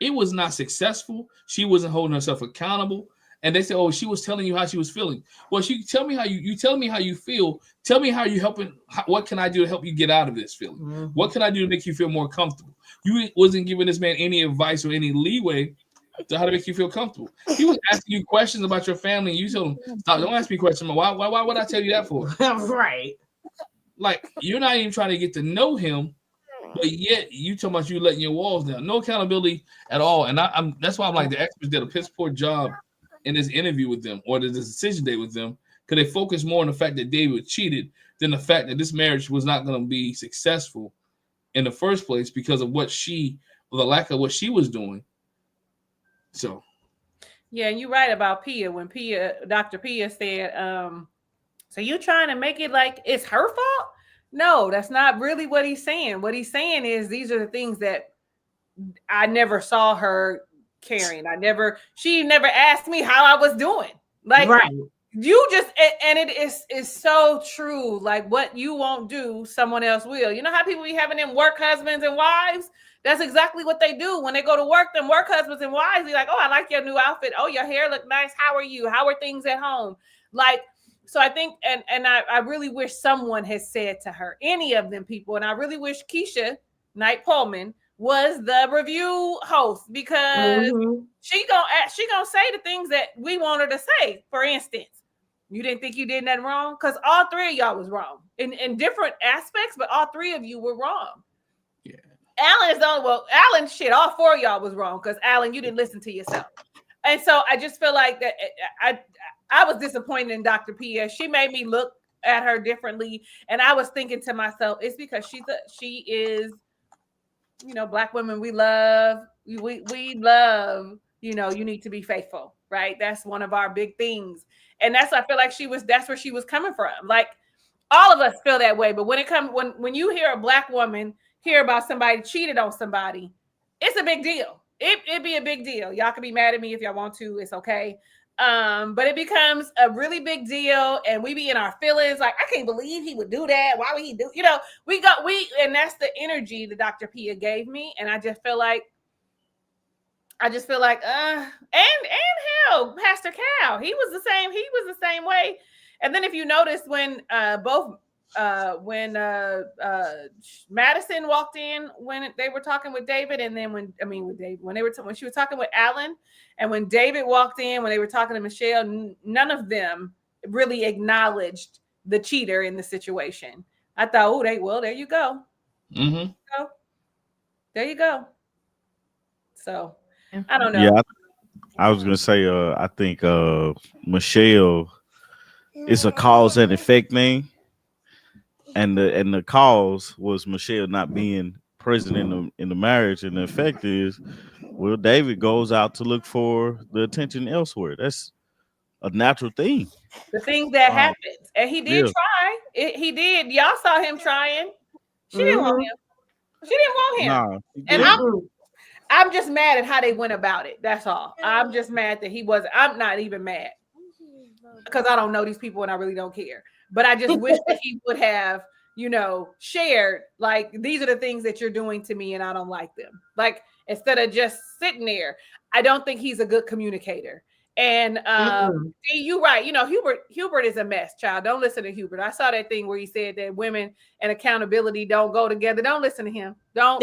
[SPEAKER 1] it was not successful. She wasn't holding herself accountable. And they said, "Oh, she was telling you how she was feeling." Well, she tell me how you tell me how you feel. Tell me how you helping. What can I do to help you get out of this feeling? Mm-hmm. What can I do to make you feel more comfortable? You wasn't giving this man any advice or any leeway to how to make you feel comfortable. He was asking you questions about your family, and you told him, "Stop! Don't ask me questions. Why would I tell you that for?"
[SPEAKER 4] Right.
[SPEAKER 1] Like, you're not even trying to get to know him, but yet you talking about you letting your walls down. No accountability at all. And that's why I'm like, the experts did a piss poor job in this interview with them, or this decision day with them, because they focus more on the fact that David cheated than the fact that this marriage was not going to be successful in the first place because of the lack of what she was doing. So,
[SPEAKER 2] yeah, and you're right about Pia. When Dr. Pia said, so you trying to make it like it's her fault? No, that's not really what he's saying. What he's saying is these are the things that I never saw her carrying. She never asked me how I was doing. Like,
[SPEAKER 4] right.
[SPEAKER 2] You just, and it is so true. Like, what you won't do, someone else will. You know how people be having them work husbands and wives? That's exactly what they do when they go to work. Them work husbands and wives be like, oh, I like your new outfit. Oh, your hair look nice. How are you? How are things at home? Like, so I think, and I really wish someone has said to her, any of them people, and I really wish Keisha Knight Pullman was the review host, because she gonna say the things that we want her to say. For instance, you didn't think you did nothing wrong, because all three of y'all was wrong in different aspects, but all three of you were wrong.
[SPEAKER 1] Yeah.
[SPEAKER 2] Alan is on. Well, Alan, shit, all four of y'all was wrong, because Alan, you didn't listen to yourself. And so I just feel like that I was disappointed in Dr. P. She made me look at her differently, and I was thinking to myself, it's because she is, you know, Black women, we love, we love, you know, you need to be faithful, right? That's one of our big things. And that's, I feel like that's where she was coming from. Like, all of us feel that way. But when you hear a Black woman hear about somebody cheated on somebody, it's a big deal. It'd be a big deal. Y'all can be mad at me if y'all want to. It's okay. But it becomes a really big deal, and we be in our feelings. Like, I can't believe he would do that. Why would he do? You know, and that's the energy that Dr. Pia gave me, and I just feel like, and hell, Pastor Cal, he was the same way. And then if you notice when Madison walked in, when they were talking with David, and then when she was talking with Alan, and when David walked in, when they were talking to Michelle, none of them really acknowledged the cheater in the situation. I thought, there you go.
[SPEAKER 1] Mm-hmm.
[SPEAKER 2] So, there you go. So I don't know.
[SPEAKER 3] Yeah, I was gonna say, I think Michelle is a cause and effect thing, and the cause was Michelle not being present in the marriage, and the effect is, well, David goes out to look for the attention elsewhere. That's a natural thing.
[SPEAKER 2] The things that happens, and he did try. He did. Y'all saw him trying. She didn't want him. She didn't want him.
[SPEAKER 3] Nah,
[SPEAKER 2] and I'm just mad at how they went about it. That's all. I'm just mad that he wasn't. I'm not even mad because I don't know these people and I really don't care. But I just wish that he would have, you know, shared, like, these are the things that you're doing to me and I don't like them. Like, instead of just sitting there. I don't think he's a good communicator. And you're right. You know, Hubert is a mess, child. Don't listen to Hubert. I saw that thing where he said that women and accountability don't go together. Don't listen to him. Don't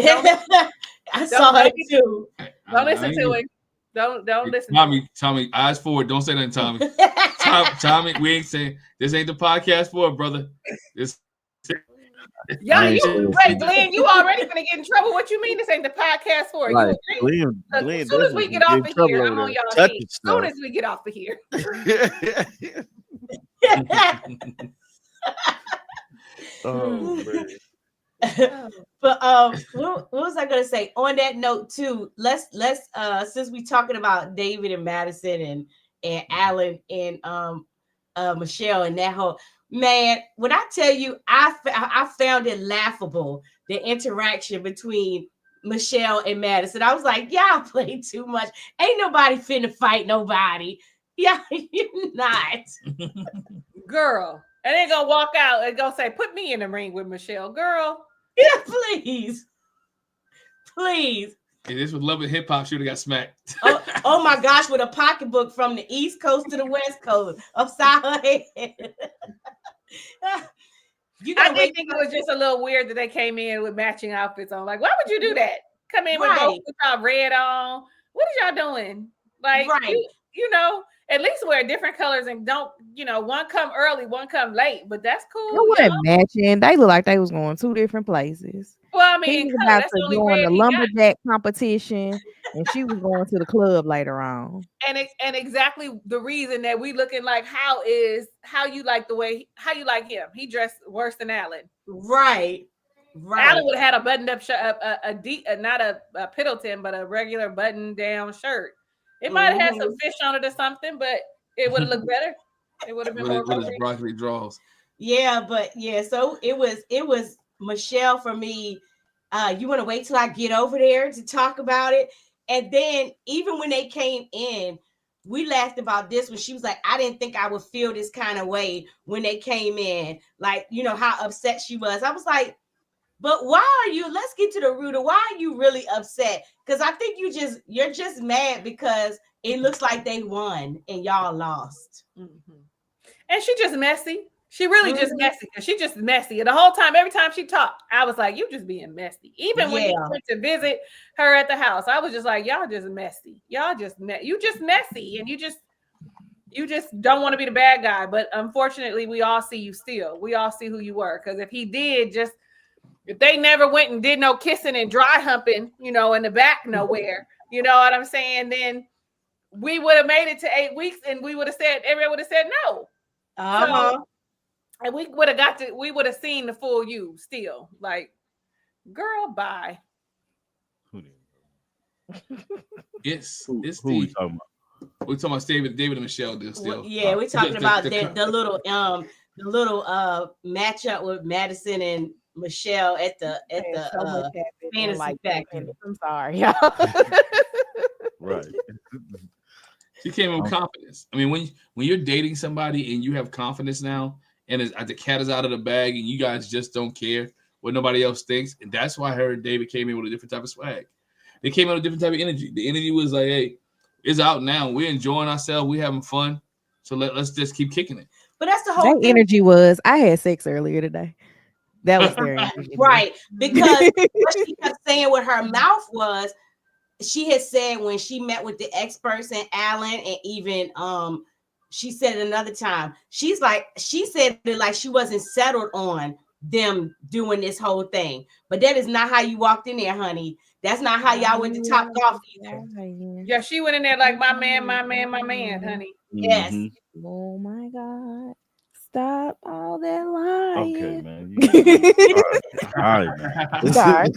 [SPEAKER 4] I saw it too.
[SPEAKER 2] Don't listen to him. Don't listen.
[SPEAKER 1] Tommy, eyes forward. Don't say nothing, Tommy. Tommy, we ain't saying this ain't the podcast for it, brother.
[SPEAKER 2] Glenn, you already gonna get in trouble. What you mean this ain't the podcast for?
[SPEAKER 3] Right.
[SPEAKER 2] You agree? As soon as we get off of here, I'm on y'all head. As soon as we get off of here.
[SPEAKER 4] But what was I gonna say? On that note, too, let's since we talking about David and Madison and Alan and Michelle and that whole. Man, when I tell you, I found it laughable, the interaction between Michelle and Madison. I was like, y'all play too much. Ain't nobody finna fight nobody. Yeah, you're not.
[SPEAKER 2] Girl. And they're gonna walk out and go say, put me in the ring with Michelle. Girl.
[SPEAKER 4] Yeah, please. Please.
[SPEAKER 1] And this was Love and Hip Hop, she would have got smacked.
[SPEAKER 4] Oh my gosh, with a pocketbook from the East Coast to the West Coast upside her head.
[SPEAKER 2] I did think it was just a little weird that they came in with matching outfits on. Like, why would you do that? Come in with both with y'all red on. What is y'all doing? Like, you know, at least wear different colors and don't, you know, one come early, one come late. But that's cool.
[SPEAKER 5] They weren't matching. They look like they was going 2 different places.
[SPEAKER 2] Well, I mean,
[SPEAKER 5] he was about to join the lumberjack competition, and she was going to the club later on.
[SPEAKER 2] And exactly the reason that we looking like how you like him. He dressed worse than Alan.
[SPEAKER 4] Right.
[SPEAKER 2] Alan would have had a buttoned up shirt, not a Piddleton, but a regular button down shirt. It might have had some fish on it or something, but it would have looked better. It would have been more
[SPEAKER 1] with his broccoli draws.
[SPEAKER 4] Yeah, but yeah, so it was Michelle for me. You want to wait till I get over there to talk about it? And then even when they came in, we laughed about this when she was like, I didn't think I would feel this kind of way when they came in, like, you know, how upset she was. I was like, but why are you, let's get to the root of why are you really upset? Because I think you're just mad because it looks like they won and y'all lost.
[SPEAKER 2] Mm-hmm. And she just messy. She really just messy because she just messy. And the whole time, every time she talked, I was like, you just being messy. Even when he went to visit her at the house, I was just like, y'all just messy. Y'all just you just messy. And you just don't want to be the bad guy. But unfortunately, we all see you still. We all see who you were. Because if he did if they never went and did no kissing and dry humping, you know, in the back nowhere, you know what I'm saying? Then we would have made it to 8 weeks and we would have said, everyone would have said no. So, and we would have seen the full you still. Like, girl, bye.
[SPEAKER 1] It's
[SPEAKER 3] who we talking about?
[SPEAKER 1] We're talking about David and Michelle still.
[SPEAKER 4] Well, yeah, we're talking about the little matchup with Madison and Michelle at the fantasy factory.
[SPEAKER 5] I'm sorry, y'all.
[SPEAKER 3] Right.
[SPEAKER 1] She came in with confidence. I mean, when you're dating somebody and you have confidence now, and the cat is out of the bag, and you guys just don't care what nobody else thinks, and that's why her and David came in with a different type of swag. They came in with a different type of energy. The energy was like, hey, it's out now. We're enjoying ourselves. We're having fun. So let's just keep kicking it.
[SPEAKER 4] But that's the whole thing.
[SPEAKER 5] Energy was, I had sex earlier today. That was their energy.
[SPEAKER 4] Right. Because what she kept saying with her mouth was, she had said when she met with the ex-person, Alan, and even she said it another time. She said it like she wasn't settled on them doing this whole thing. But that is not how you walked in there, honey. That's not how y'all went to Top Golf either.
[SPEAKER 2] Yeah, she went in there like my man, honey.
[SPEAKER 4] Yes.
[SPEAKER 5] Oh my God. Stop all that lying.
[SPEAKER 3] Okay, man. All right, man.
[SPEAKER 5] Sorry.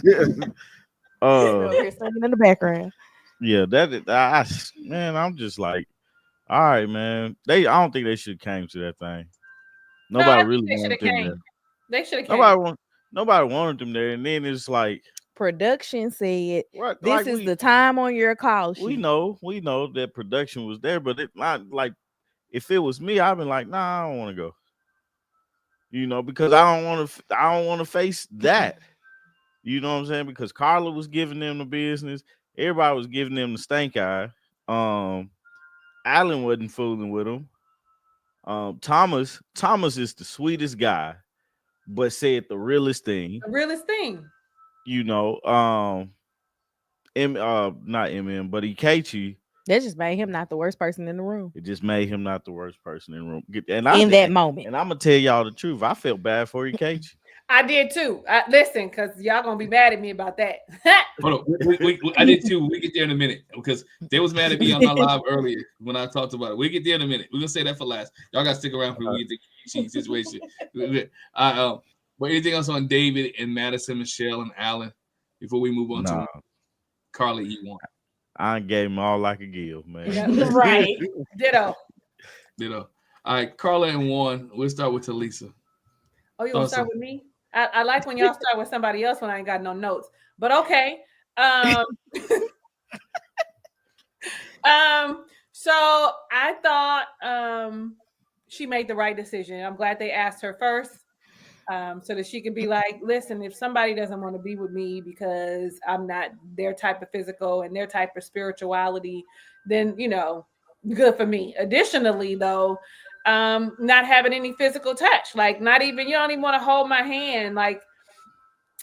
[SPEAKER 5] Singing in the background.
[SPEAKER 3] Yeah, man, I'm just like, all right, man. I don't think they should have came to that thing. Nobody really wanted them there.
[SPEAKER 2] They should have came.
[SPEAKER 3] Nobody wanted them there, and then it's like
[SPEAKER 5] production said,
[SPEAKER 3] what,
[SPEAKER 5] this is the time on your call sheet.
[SPEAKER 3] We know that production was there, but it not like if it was me, I'd been like, nah, I don't want to go. You know, because I don't want to face that. You know what I'm saying? Because Carla was giving them the business. Everybody was giving them the stank eye. Alan wasn't fooling with them. Thomas is the sweetest guy, but said the realest thing.
[SPEAKER 2] The realest thing.
[SPEAKER 3] You know, not MM, but Ikechi.
[SPEAKER 5] That just made him not the worst person in the room.
[SPEAKER 3] It just made him not the worst person in the room.
[SPEAKER 5] In that moment.
[SPEAKER 3] And I'm gonna tell y'all the truth. I felt bad for Ikechi.
[SPEAKER 2] I did too. Listen, because y'all gonna be mad at me about that.
[SPEAKER 1] Hold on. I did too. We get there in a minute because they was mad at me on my live earlier when I talked about it. We get there in a minute. We're gonna say that for last. Y'all gotta stick around for we get the situation. But anything else on David and Madison, Michelle, and Alan before we move on to Carla and Juan?
[SPEAKER 3] I gave them all I could give, man.
[SPEAKER 2] Right. Ditto.
[SPEAKER 1] All right, Carla and Juan. We'll start with Talisa.
[SPEAKER 2] Oh, you want to start with me? I like when y'all start with somebody else when I ain't got no notes. But okay. So I thought she made the right decision. I'm glad they asked her first. So that she could be like, listen, if somebody doesn't want to be with me because I'm not their type of physical and their type of spirituality, then, you know, good for me. Additionally, though, not having any physical touch, like not even, you don't even want to hold my hand. Like,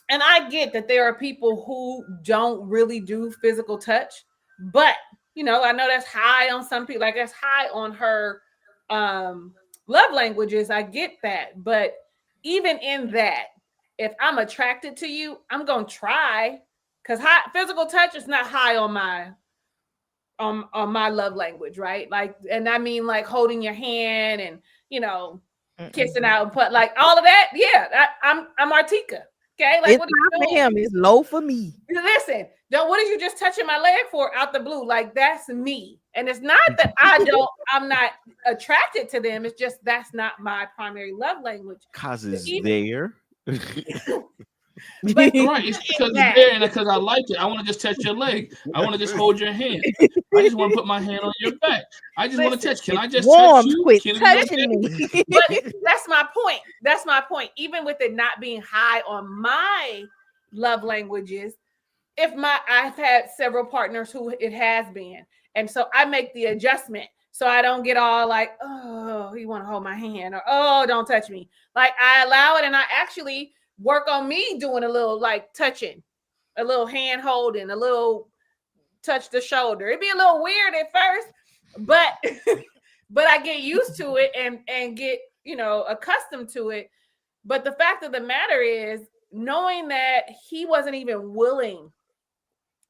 [SPEAKER 2] and I get that there are people who don't really do physical touch, but, you know, I know that's high on some people, like that's high on her love languages. I get that. But even in that, if I'm attracted to you, I'm going to try, because physical touch is not high on my love language, right? Like, and I mean like holding your hand and, you know, kissing out and put like all of that. Yeah, I'm Artika. Okay, like
[SPEAKER 5] it's
[SPEAKER 2] what
[SPEAKER 5] high for him, it's low for me.
[SPEAKER 2] Listen, what are you just touching my leg for out the blue? Like that's me. And it's not that I'm not attracted to them. It's just that's not my primary love language.
[SPEAKER 3] Cause it's there.
[SPEAKER 2] But
[SPEAKER 1] right, it's because it's there and because I like it. I want to just touch your leg. I want to just hold your hand. I just want to put my hand on your back. I just want to touch. Can I just touch you?
[SPEAKER 5] Quit touching me.
[SPEAKER 2] But that's my point. That's my point. Even with it not being high on my love languages, I've had several partners who it has been, and so I make the adjustment so I don't get all like, oh, you want to hold my hand, or oh, don't touch me. Like I allow it, and I actually work on me doing a little like touching, a little hand holding, a little touch the shoulder. It'd be a little weird at first, but but I get used to it and get, accustomed to it. But the fact of the matter is, knowing that he wasn't even willing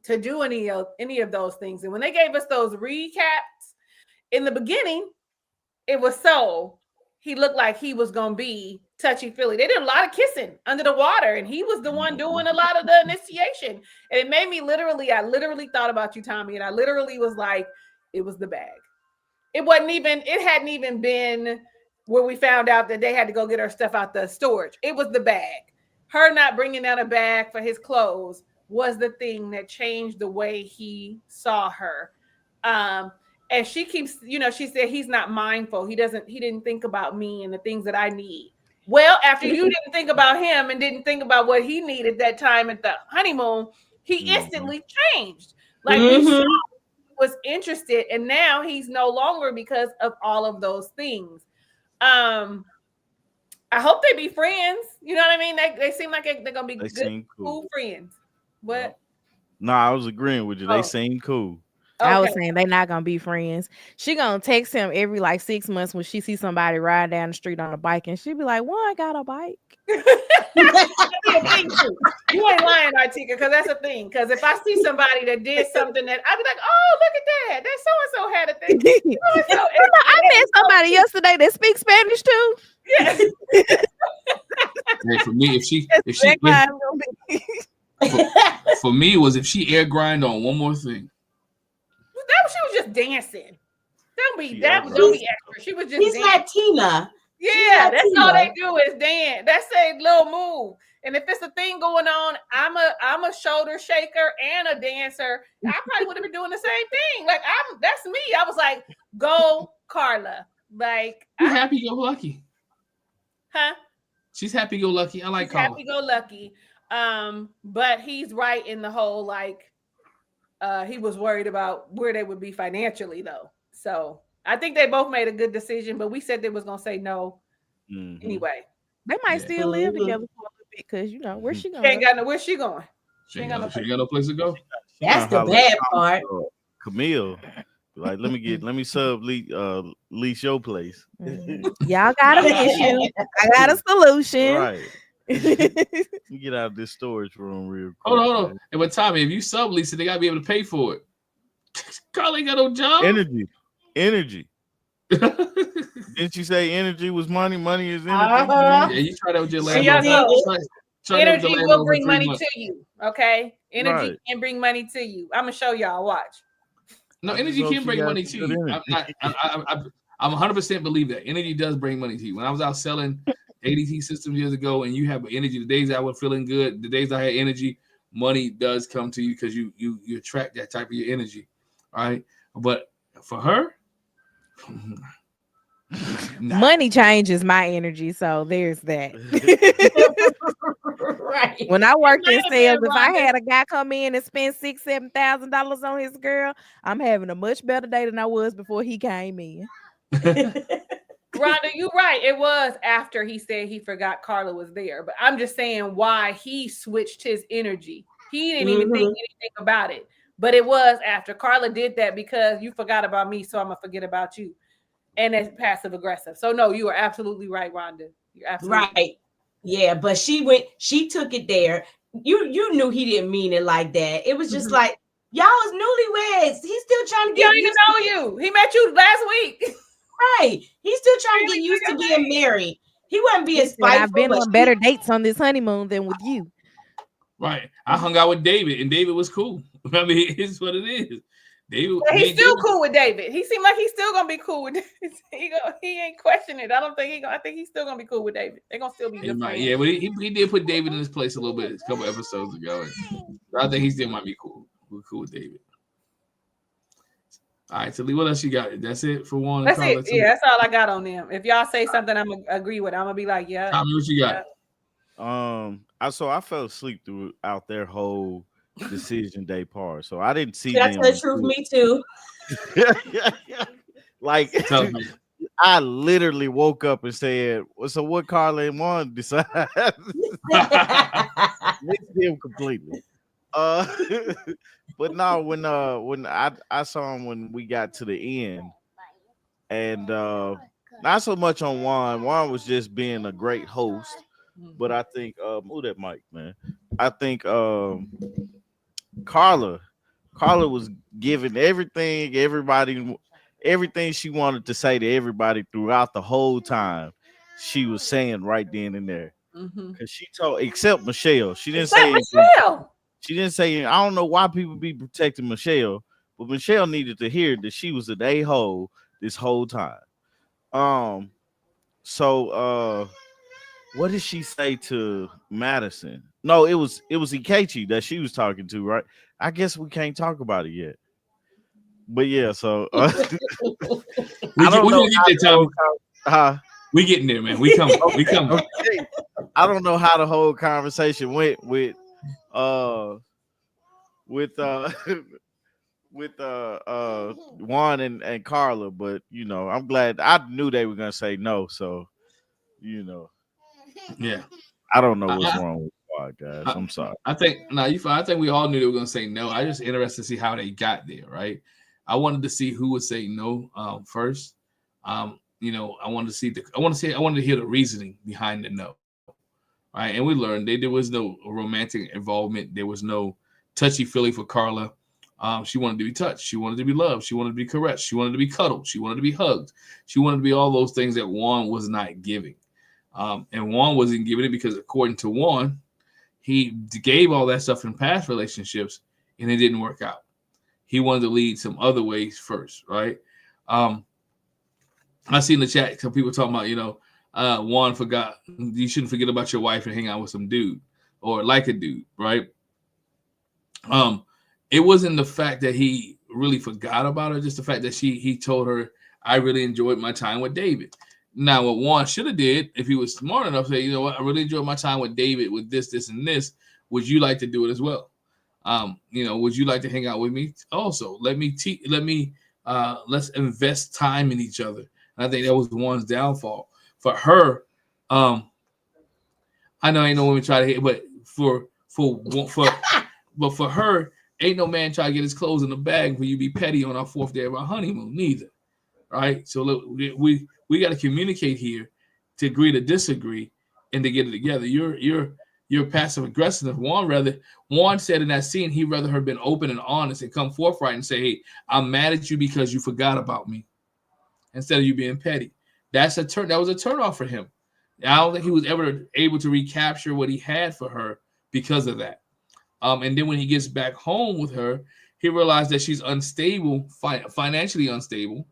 [SPEAKER 2] to do any of those things. And when they gave us those recaps in the beginning, it was he looked like he was going to be touchy-feely. They did a lot of kissing under the water, and he was the one doing a lot of the initiation. And it made me I literally thought about you, Tommy, and I literally was like, it was the bag. It hadn't even been where we found out that they had to go get her stuff out the storage. It was the bag. Her not bringing out a bag for his clothes was the thing that changed the way he saw her. And she keeps, she said he's not mindful. He didn't think about me and the things that I need. Well, after you didn't think about him and didn't think about what he needed that time at the honeymoon, he instantly changed. Like we saw he was interested, and now he's no longer because of all of those things. I hope they be friends. You know what I mean? They seem like they're gonna be good, cool friends. What?
[SPEAKER 3] No, I was agreeing with you. They seem cool.
[SPEAKER 5] Okay. I was saying they're not gonna be friends. She gonna text him every like 6 months when she sees somebody ride down the street on a bike, and she be like, "Well, I got a bike."
[SPEAKER 2] You ain't lying, Artika, because that's a thing. Because if I see somebody that did something that I'd be like, "Oh, look at that! That so and so had a thing."
[SPEAKER 5] I met somebody yesterday that speaks Spanish too.
[SPEAKER 2] Yeah.
[SPEAKER 1] Hey, for me, for me, it was if she air grind on one more thing.
[SPEAKER 2] She was just dancing. Don't be extra. She was just
[SPEAKER 4] She's Latina.
[SPEAKER 2] Yeah, that's all they do is dance. That's a little move. And if it's a thing going on, I'm a shoulder shaker and a dancer. I probably would have been doing the same thing. Like that's me. I was like, go Carla. Like
[SPEAKER 1] she's happy go lucky.
[SPEAKER 2] Huh?
[SPEAKER 1] She's happy go lucky. I like Carla.
[SPEAKER 2] Happy go lucky. But he's right in the whole like he was worried about where they would be financially though. So I think they both made a good decision, but we said they was gonna say no anyway.
[SPEAKER 5] They might still live together for a little bit because where's she going?
[SPEAKER 2] Where's she going?
[SPEAKER 1] She ain't got no place to go.
[SPEAKER 4] That's the bad part.
[SPEAKER 3] Camille, like let me sub lease your place.
[SPEAKER 5] Y'all got an issue. I got a solution.
[SPEAKER 3] Right. Get out of this storage room real quick.
[SPEAKER 1] Hold on. And but Tommy, if you sublease it, they gotta be able to pay for it. Carla ain't got no job.
[SPEAKER 3] Energy. Didn't you say energy was money? Money is energy.
[SPEAKER 1] Yeah, you try that with your landlord.
[SPEAKER 2] Energy will bring money to you. Okay, energy can bring money to you. I'm gonna show y'all. Watch.
[SPEAKER 1] No, energy can bring money to you. I'm 100% believe that energy does bring money to you. When I was out selling ADT systems years ago, and you have energy, the days I was feeling good, the days I had energy, money does come to you because you attract that type of your energy. All right. But for her,
[SPEAKER 5] money changes my energy. So there's that.
[SPEAKER 4] Right.
[SPEAKER 5] When I worked in sales, if I had a guy come in and spend $6,000-$7,000 on his girl, I'm having a much better day than I was before he came in.
[SPEAKER 2] Rhonda, you're right. It was after he said he forgot Carla was there. But I'm just saying why he switched his energy. He didn't even think anything about it. But it was after Carla did that because you forgot about me, so I'm going to forget about you. And it's passive aggressive. So, no, you are absolutely right, Rhonda. You're absolutely
[SPEAKER 4] right. Yeah, but she took it there. You knew he didn't mean it like that. It was just like, y'all was newlyweds. He's still trying to get
[SPEAKER 2] used to know you. He met you last week.
[SPEAKER 4] Right. He's still trying to get used to being married. He wasn't being spiteful.
[SPEAKER 5] I've been on better dates on this honeymoon than with you.
[SPEAKER 1] Right. I hung out with David, and David was cool. I mean, it's what it is. David,
[SPEAKER 2] he's still cool with David. He seemed like he's still gonna be cool with David. He ain't questioning it. I don't think I think he's still gonna be cool with David. They're gonna still be good friends.
[SPEAKER 1] Yeah, but he did put David in his place a little bit a couple episodes ago. And I think he still might be cool. We're cool with David. All right, so Lee, what else you got? That's it for one.
[SPEAKER 2] That's it. Yeah, that's all I got on them. If y'all say something, I'm gonna agree with. I'm gonna be like, yeah.
[SPEAKER 1] Tommy, what you got?
[SPEAKER 3] I fell asleep throughout their whole decision day part, so I didn't see.
[SPEAKER 4] That's the truth. Me too.
[SPEAKER 3] Like, I literally woke up and said, "Well, so what Carla and Juan decide?" Missed them completely. But no, when I saw him when we got to the end, and not so much on Juan. Juan was just being a great host. But I think who that mic, man? I think Carla was giving everything she wanted to say to everybody throughout the whole time. She was saying right then and there. Because she told, except Michelle. She didn't say Michelle. She didn't say, I don't know why people be protecting Michelle, but Michelle needed to hear that she was an a-hole this whole time. So what did she say to Madison? No, it was Ikechi that she was talking to, right? I guess we can't talk about it yet. But yeah, so
[SPEAKER 1] we getting there, man. We coming. We coming.
[SPEAKER 3] Okay. I don't know how the whole conversation went with Juan and Carla, but you know, I'm glad. I knew they were gonna say no, so you know.
[SPEAKER 1] Yeah,
[SPEAKER 3] I don't know what's wrong with the podcast. I'm sorry.
[SPEAKER 1] I think you fine. I think we all knew they were going to say no. I just interested to see how they got there. Right. I wanted to see who would say no first. You know, I wanted to hear the reasoning behind the no. Right, and we learned there was no romantic involvement. There was no touchy feely for Carla. She wanted to be touched. She wanted to be loved. She wanted to be caressed. She wanted to be cuddled. She wanted to be hugged. She wanted to be all those things that Juan was not giving. And Juan wasn't giving it because, according to Juan, he gave all that stuff in past relationships and it didn't work out. He wanted to lead some other ways first, right? I see in the chat some people talking about, you know, Juan forgot. You shouldn't forget about your wife and hang out with some dude or like a dude, right? It wasn't the fact that he really forgot about her, just the fact that he told her, I really enjoyed my time with David. Now, what Juan should have did, if he was smart enough, say, you know what, I really enjoyed my time with David with this, and this. Would you like to do it as well? You know, would you like to hang out with me? Also, let's invest time in each other. And I think that was Juan's downfall. For her, I know ain't no women try to hit, but for her, ain't no man try to get his clothes in the bag when you be petty on our 4th day of our honeymoon, neither. Right? So look, we got to communicate here to agree to disagree and to get it together. You're passive aggressive. Juan said in that scene he'd rather her been open and honest and come forthright and say, hey, I'm mad at you because you forgot about me, instead of you being petty. That was a turnoff for him. I don't think he was ever able to recapture what he had for her because of that. And then when he gets back home with her, he realized that she's unstable, financially unstable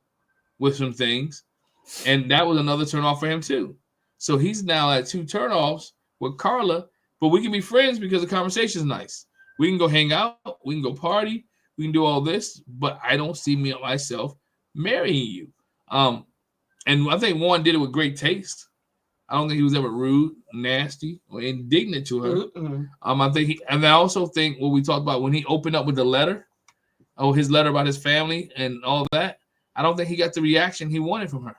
[SPEAKER 1] with some things. And that was another turnoff for him too. So he's now at 2 turnoffs with Carla, but we can be friends because the conversation is nice. We can go hang out. We can go party. We can do all this, but I don't see myself marrying you. And I think Juan did it with great taste. I don't think he was ever rude, nasty, or indignant to her. I also think what we talked about when he opened up with the letter, his letter about his family and all that, I don't think he got the reaction he wanted from her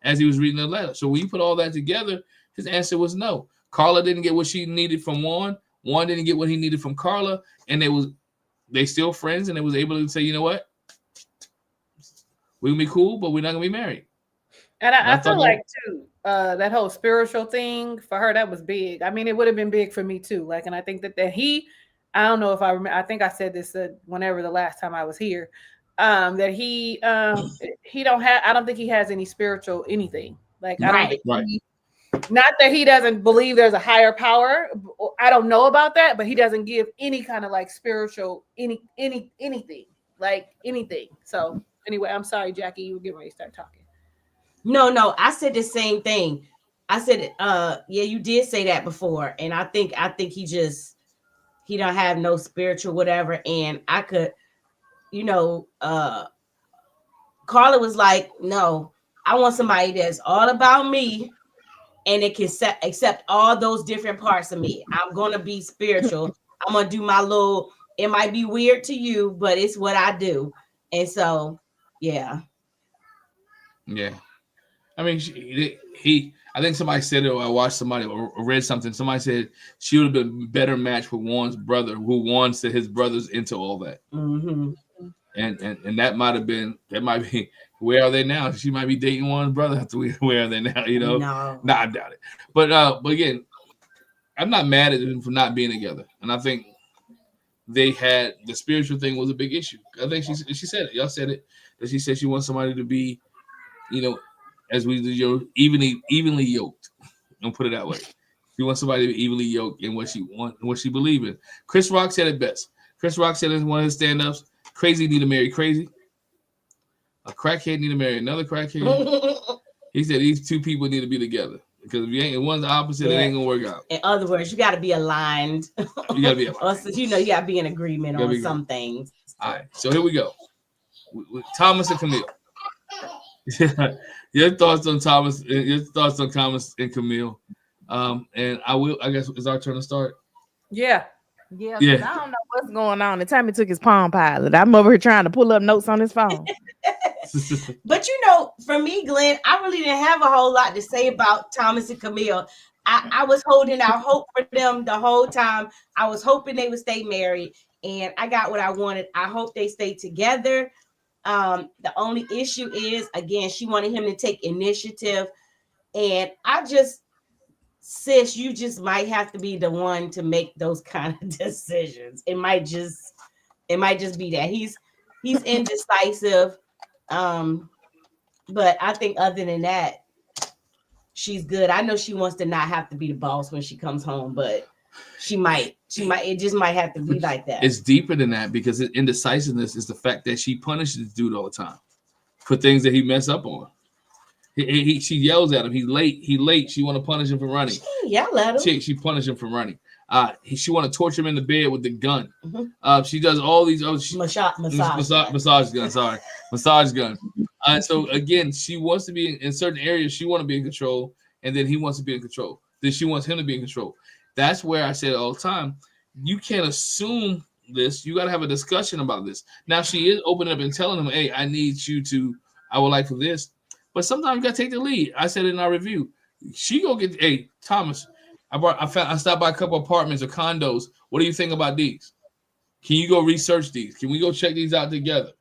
[SPEAKER 1] as he was reading the letter. So when you put all that together, his answer was no. Carla didn't get what she needed from Juan. Juan didn't get what he needed from Carla, and they still friends, and they was able to say, you know what, we can be cool, but we're not gonna be married.
[SPEAKER 2] And I feel like too, that whole spiritual thing for her, that was big. I mean, it would have been big for me too. Like, and I think that he, I don't know if I remember. I think I said this whenever the last time I was here, that he don't have. I don't think he has any spiritual anything. Like, I don't think Not that he doesn't believe there's a higher power. I don't know about that, but he doesn't give any kind of like spiritual anything. So anyway, I'm sorry, Jackie, you were getting ready to start talking.
[SPEAKER 4] No, I said the same thing. I said, yeah, you did say that before, and I think he don't have no spiritual whatever. And I could, Carla was like, no, I want somebody that's all about me, and it can accept all those different parts of me. I'm gonna be spiritual. I'm gonna do my little. It might be weird to you, but it's what I do, and so yeah.
[SPEAKER 1] I mean, I think somebody said it, or I watched somebody or read something. Somebody said she would have been a better match with Juan's brother, who Juan said his brother's into all that.
[SPEAKER 4] Mm-hmm.
[SPEAKER 1] And that might be where are they now? She might be dating Juan's brother. Where are they now? No, I doubt it. But again, I'm not mad at them for not being together, and I think they had the spiritual thing was a big issue. I think she said it. Y'all said it, that she said she wants somebody to be, as we do, evenly yoked. Don't put it that way. She wants somebody to be evenly yoked in what she wants and what she believes in. Chris Rock said it best. Chris Rock said in one of his stand-ups, crazy need to marry crazy. A crackhead need to marry another crackhead. He said these two people need to be together. Because if one's the opposite, it ain't gonna work out.
[SPEAKER 4] In other words, you got to be aligned.
[SPEAKER 1] You got to be aligned.
[SPEAKER 4] You got to be in agreement on some things.
[SPEAKER 1] All right, so here we go. With Thomas and Camille. Your thoughts on Thomas? Your thoughts on Thomas and Camille? And I guess it's our turn to start.
[SPEAKER 2] Yeah.
[SPEAKER 5] I don't know what's going on. The time he took his Palm Pilot, I'm over here trying to pull up notes on his phone.
[SPEAKER 4] But for me, Glenn, I really didn't have a whole lot to say about Thomas and Camille. I was holding out hope for them the whole time. I was hoping they would stay married, and I got what I wanted. I hope they stay together. The only issue is, again, she wanted him to take initiative, and sis, you just might have to be the one to make those kind of decisions. It might just be that he's indecisive. But I think other than that, she's good. I know she wants to not have to be the boss when she comes home, but it just might have to be like that.
[SPEAKER 1] It's deeper than that, because indecisiveness is the fact that she punishes this dude all the time for things that he mess up on. She yells at him. He's late. She want to punish him for running.
[SPEAKER 4] Yell at him.
[SPEAKER 1] She punished him for running. She want to torture him in the bed with the gun.
[SPEAKER 4] Mm-hmm.
[SPEAKER 1] She does all these massage gun. Sorry, massage gun. So again, she wants to be in certain areas. She want to be in control, and then he wants to be in control. Then she wants him to be in control. That's where I say it all the time. You can't assume this. You got to have a discussion about this. Now she is opening up and telling him, "Hey, I need you to. I would like for this." But sometimes you got to take the lead. I said it in our review. She go get, hey, Thomas, I stopped by a couple apartments or condos. What do you think about these? Can you go research these? Can we go check these out together?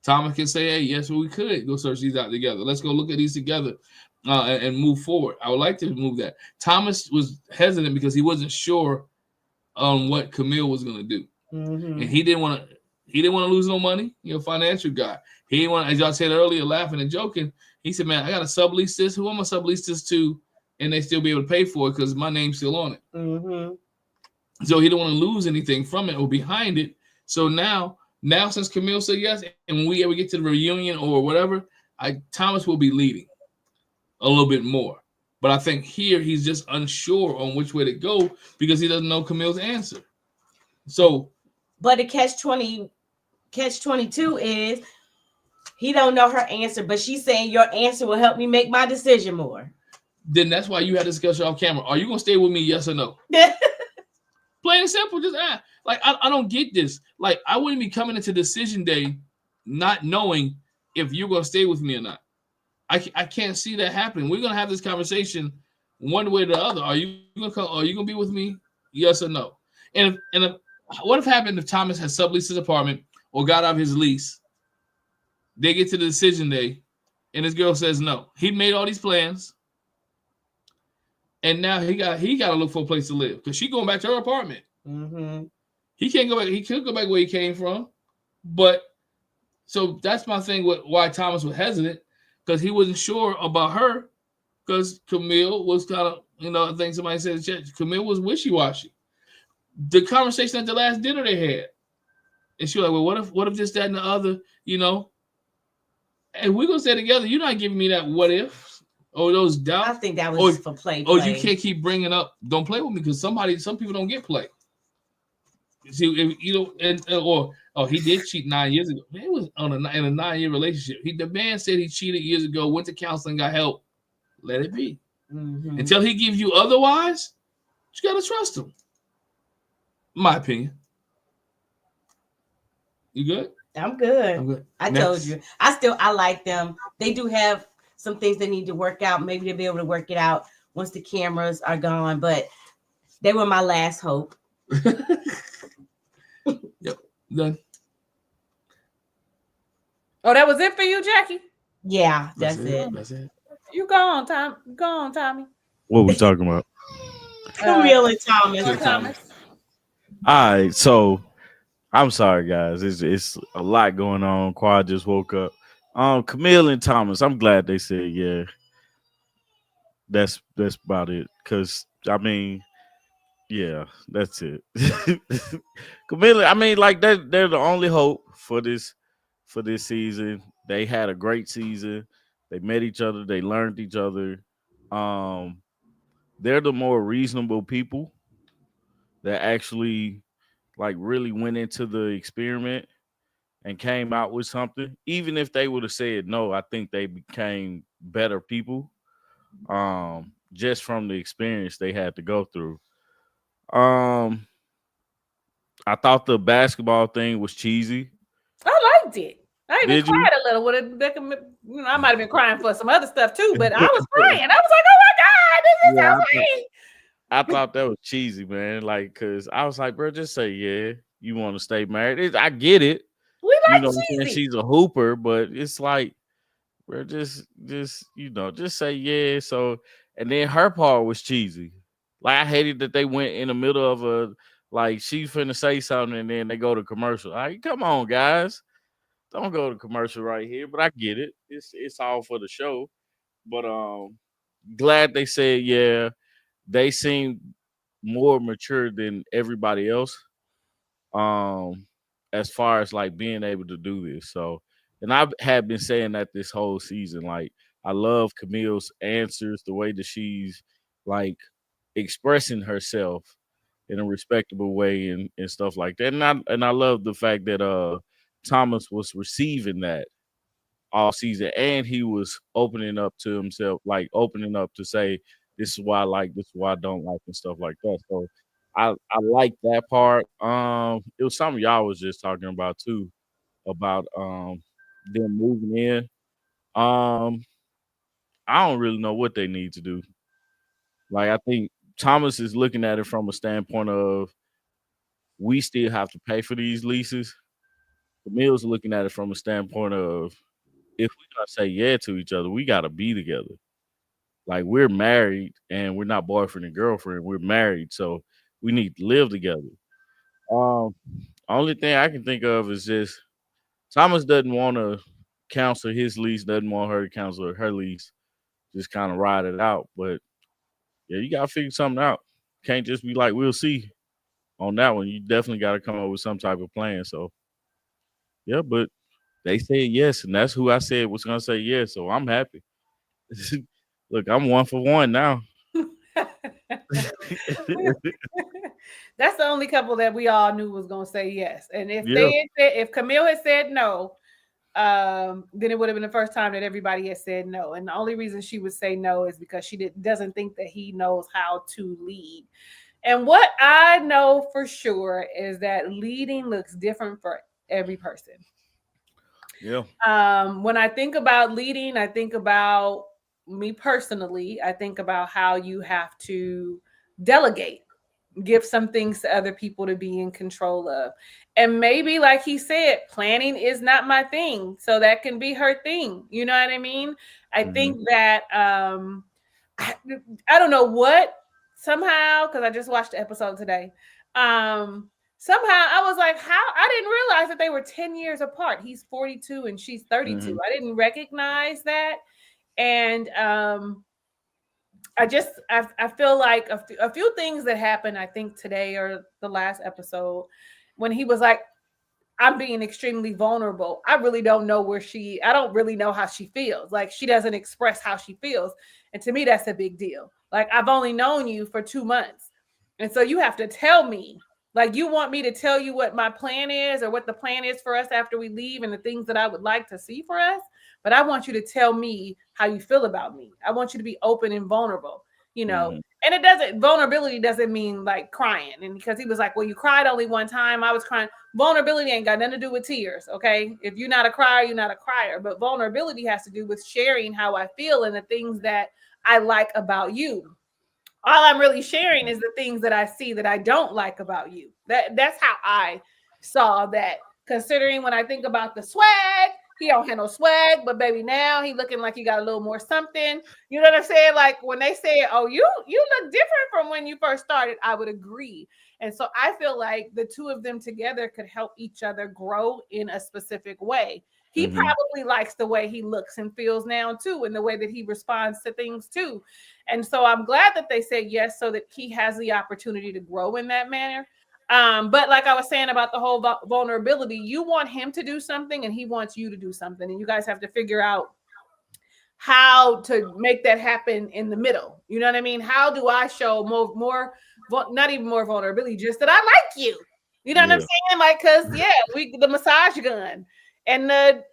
[SPEAKER 1] Thomas can say, hey, yes, we could go search these out together. Let's go look at these together and move forward. I would like to move that. Thomas was hesitant because he wasn't sure on what Camille was going to do.
[SPEAKER 4] Mm-hmm.
[SPEAKER 1] And he didn't want to lose no money. Financial guy. He didn't want, as y'all said earlier, laughing and joking. He said, man, I got to sublease this. Who am I sublease this to? And they still be able to pay for it because my name's still on it.
[SPEAKER 4] Mm-hmm.
[SPEAKER 1] So he don't want to lose anything from it or behind it. So now since Camille said yes, and when we ever get to the reunion or whatever, Thomas will be leading a little bit more. But I think here he's just unsure on which way to go because he doesn't know Camille's answer. So,
[SPEAKER 4] but the catch-22 is he don't know her answer, but she's saying your answer will help me make my decision more.
[SPEAKER 1] Then that's why you had a discussion off camera. Are you gonna stay with me? Yes or no? Plain and simple. Just ask. Like I don't get this. Like I wouldn't be coming into decision day not knowing if you're gonna stay with me or not. I can't see that happening. We're gonna have this conversation one way or the other. Are you gonna be with me? Yes or no? And what if happened if Thomas had subleased his apartment or got out of his lease? They get to the decision day, and this girl says no. He made all these plans, and now he got to look for a place to live because she's going back to her apartment.
[SPEAKER 4] Mm-hmm.
[SPEAKER 1] He can't go back. He could go back where he came from, but so that's my thing. Why Thomas was hesitant because he wasn't sure about her because Camille was kind of, I think somebody said in the chat, Camille was wishy-washy. The conversation at the last dinner they had, and she was like, well, what if this, that, and the other, and we're gonna stay together. You're not giving me that what if or those doubts.
[SPEAKER 4] I think that was for play.
[SPEAKER 1] Or you can't keep bringing up, don't play with me, because some people don't get play. See, he did cheat 9 years ago. Man, it was in a 9-year relationship. The man said he cheated years ago, went to counseling, got help. Let it be. Mm-hmm. Until he gives you otherwise, you gotta trust him. My opinion. You good?
[SPEAKER 4] I'm good. I told you. I like them. They do have some things they need to work out. Maybe they'll be able to work it out once the cameras are gone. But they were my last hope.
[SPEAKER 1] Yep. Done.
[SPEAKER 2] Oh, that was it for you, Jackie?
[SPEAKER 4] Yeah, that's it.
[SPEAKER 1] That's it.
[SPEAKER 2] You go on, Tom. Go on, Tommy.
[SPEAKER 3] What we talking about?
[SPEAKER 4] Camille and Thomas.
[SPEAKER 3] All right, so I'm sorry, guys. It's a lot going on. Quad just woke up. Camille and Thomas. I'm glad they said yeah. That's about it. Cause I mean, yeah, that's it. Camille. I mean, like they're the only hope for this season. They had a great season. They met each other. They learned each other. They're the more reasonable people that actually like really went into the experiment and came out with something. Even if they would have said no, I think they became better people just from the experience they had to go through. I thought the basketball thing was cheesy.
[SPEAKER 2] I liked it. I even cried a little with it. I might have been crying for some other stuff too, but I was crying. I was like, "Oh my God, this is so sweet."
[SPEAKER 3] I thought that was cheesy, man. Like, cause I was like, bro, just say yeah. You want to stay married? I get it.
[SPEAKER 2] We like cheesy.
[SPEAKER 3] She's a hooper, but it's like, bro, just say yeah. So, and then her part was cheesy. Like, I hated that they went in the middle of she's finna say something, and then they go to commercial. Like, come on, guys. Don't go to commercial right here, but I get it. It's all for the show. But glad they said yeah. They seem more mature than everybody else. As far as like being able to do this. So, and I have been saying that this whole season. Like, I love Camille's answers, the way that she's like expressing herself in a respectable way and stuff like that. And I love the fact that Thomas was receiving that all season, and he was opening up to himself, like opening up to say, this is why I like, this is why I don't like, and stuff like that. So I like that part. It was something y'all was just talking about too, about them moving in. I don't really know what they need to do. Like, I think Thomas is looking at it from a standpoint of we still have to pay for these leases. Camille's looking at it from a standpoint of if we're gonna say yeah to each other, we gotta be together. Like, we're married and we're not boyfriend and girlfriend. We're married, so we need to live together. Only thing I can think of is just Thomas doesn't want to cancel his lease, doesn't want her to cancel her lease, just kind of ride it out. But yeah, you gotta figure something out. Can't just be like, we'll see on that one. You definitely gotta come up with some type of plan. So yeah, but they said yes, and that's who I said was gonna say yes. So I'm happy. Look, I'm 1 for 1 now.
[SPEAKER 2] That's the only couple that we all knew was gonna say yes. And if Camille had said no, then it would have been the first time that everybody had said no. And the only reason she would say no is because she doesn't think that he knows how to lead. And what I know for sure is that leading looks different for every person.
[SPEAKER 3] Yeah.
[SPEAKER 2] When I think about leading, I think about me personally. I think about how you have to delegate, give some things to other people to be in control of. And maybe, like he said, planning is not my thing. So that can be her thing. You know what I mean? I think that I don't know what, somehow, because I just watched the episode today. Somehow I was like, how? I didn't realize that they were 10 years apart. He's 42 and she's 32. I didn't recognize that. And I feel like a few things that happened, I think today or the last episode, when he was like, I'm being extremely vulnerable. I really don't know I don't really know how she feels. Like, she doesn't express how she feels. And to me, that's a big deal. Like, I've only known you for 2 months. And so you have to tell me, like, you want me to tell you what my plan is or what the plan is for us after we leave and the things that I would like to see for us. But I want you to tell me how you feel about me. I want you to be open and vulnerable, and vulnerability doesn't mean like crying. And because he was like, well, you cried only one time. I was crying. Vulnerability ain't got nothing to do with tears. Okay. If you're not a crier, you're not a crier. But vulnerability has to do with sharing how I feel and the things that I like about you. All I'm really sharing is the things that I see that I don't like about you. That's how I saw that. Considering when I think about the swag, he don't have no swag, but baby, now he looking like he got a little more something. You know what I'm saying? Like when they say, oh, you look different from when you first started, I would agree. And so I feel like the two of them together could help each other grow in a specific way. He probably likes the way he looks and feels now too, and the way that he responds to things too. And so I'm glad that they said yes, so that he has the opportunity to grow in that manner. But like I was saying about the whole vulnerability, you want him to do something and he wants you to do something. And you guys have to figure out how to make that happen in the middle. You know what I mean? How do I show more not even more vulnerability, just that I like you. You know what I'm saying? Like, cause the massage gun and I'm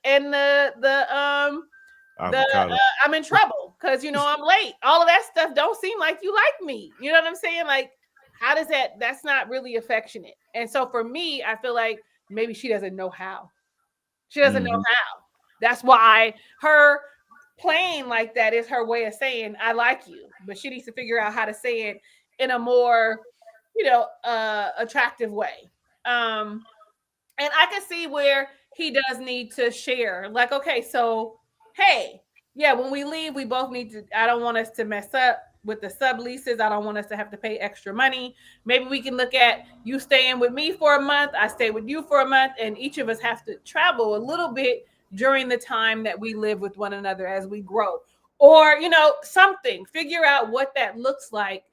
[SPEAKER 2] in trouble because I'm late. All of that stuff don't seem like you like me. You know what I'm saying? Like, how does that's not really affectionate. And so for me, I feel like maybe she doesn't know how. She doesn't know how. That's why her playing like that is her way of saying, I like you. But she needs to figure out how to say it in a more, attractive way. And I can see where he does need to share. Like, okay, so, hey, when we leave, we both need to, I don't want us to mess up with the subleases. I don't want us to have to pay extra money. Maybe we can look at you staying with me for a month. I stay with you for a month, and each of us have to travel a little bit during the time that we live with one another as we grow. Or, something, figure out what that looks like.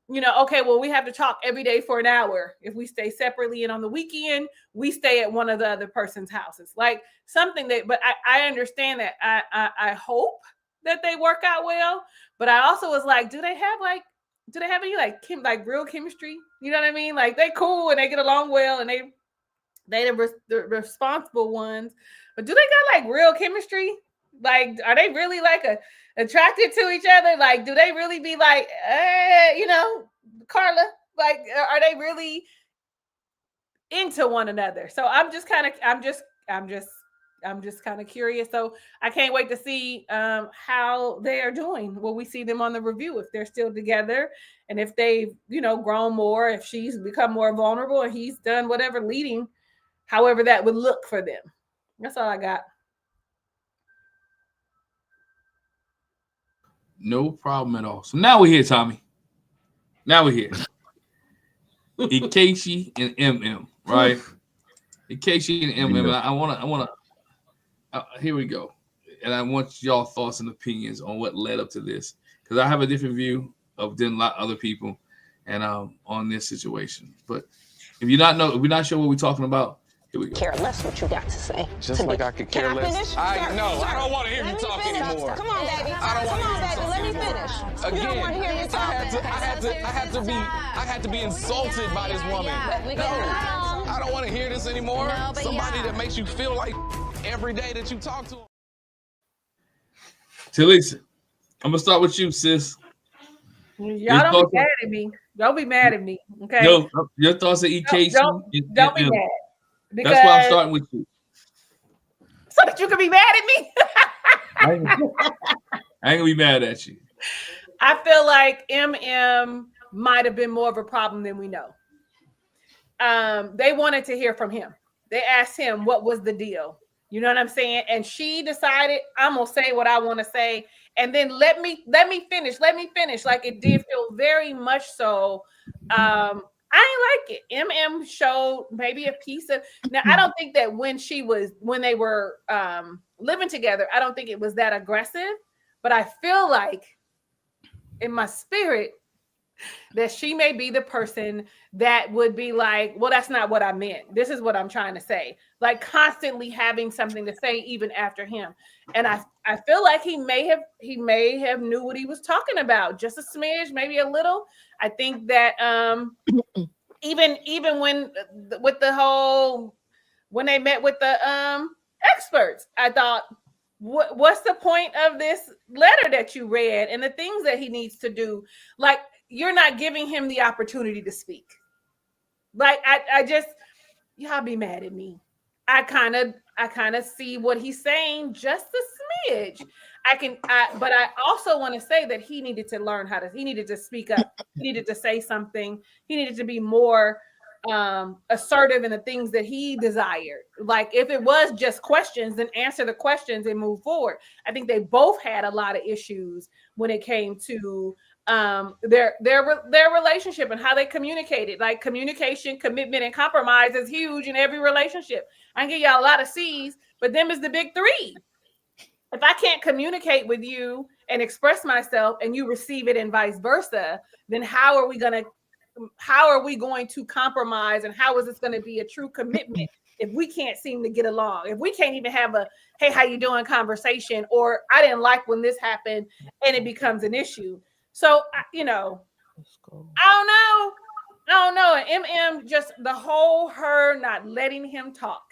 [SPEAKER 2] Okay, well, we have to talk every day for an hour. If we stay separately, and on the weekend, we stay at one of the other person's houses. Like something that, but I understand that. I hope that they work out well. But I also was like, do they have any like real chemistry? You know what I mean? Like they cool and they get along well and they the responsible ones. But do they got like real chemistry? Like, are they really like attracted to each other? Like, do they really be like, Carla? Like, are they really into one another? So I'm just kind of curious. So I can't wait to see how they are doing. Will we see them on the review if they're still together, and if they've grown more, if she's become more vulnerable, and he's done whatever leading, however that would look for them. That's all I got.
[SPEAKER 1] No problem at all. So now we're here, Tommy. Now we're here. Ike and MM, right? Ike and MM. I want to. Here we go. And I want y'all thoughts and opinions on what led up to this, because I have a different view than a lot of other people, and on this situation. But if we're not sure what we're talking about, here we go.
[SPEAKER 6] Care less what you got to say.
[SPEAKER 7] Just like I could care less. I don't want to hear you talk anymore.
[SPEAKER 6] Come on, baby. Let me finish.
[SPEAKER 7] Again,
[SPEAKER 6] You don't want to hear me talk.
[SPEAKER 7] I had to be insulted by this woman. No, I don't want to hear this anymore. Somebody that makes you feel like every day that you talk to them.
[SPEAKER 1] Talisa, I'm gonna start with you, sis.
[SPEAKER 2] Y'all don't be mad at me. Don't be mad at me, okay?
[SPEAKER 1] No, your thoughts on Ike.
[SPEAKER 2] Don't be mad. Because
[SPEAKER 1] that's why I'm starting with you.
[SPEAKER 2] So that you can be mad at me.
[SPEAKER 1] I ain't gonna be mad at you.
[SPEAKER 2] I feel like MM might have been more of a problem than we know. They wanted to hear from him. They asked him what was the deal. You know what I'm saying? And she decided, I'm gonna say what I want to say, and then let me finish. Like it did feel very much so. I ain't like it. MM showed maybe a piece of. Now I don't think that when they were living together, I don't think it was that aggressive. But I feel like in my spirit that she may be the person that would be like, well, that's not what I meant. This is what I'm trying to say. Like constantly having something to say even after him. And I feel like he may have knew what he was talking about, just a smidge, maybe a little. I think that even when with the whole when they met with the experts, I thought, what's the point of this letter that you read and the things that he needs to do? Like, you're not giving him the opportunity to speak. Like, I just, y'all be mad at me. I kind of see what he's saying just a smidge. But I also want to say that he needed to learn he needed to speak up. He needed to say something. He needed to be more assertive in the things that he desired. Like if it was just questions, then answer the questions and move forward. I think they both had a lot of issues when it came to their relationship and how they communicated. Like communication, commitment, and compromise is huge in every relationship. I can give y'all a lot of C's, but them is the big three. If I can't communicate with you and express myself and you receive it and vice versa, then how are we going to compromise, and how is this going to be a true commitment if we can't seem to get along? If we can't even have a, hey, how you doing conversation, or I didn't like when this happened, and it becomes an issue. So, I don't know. And MM, just the whole her not letting him talk.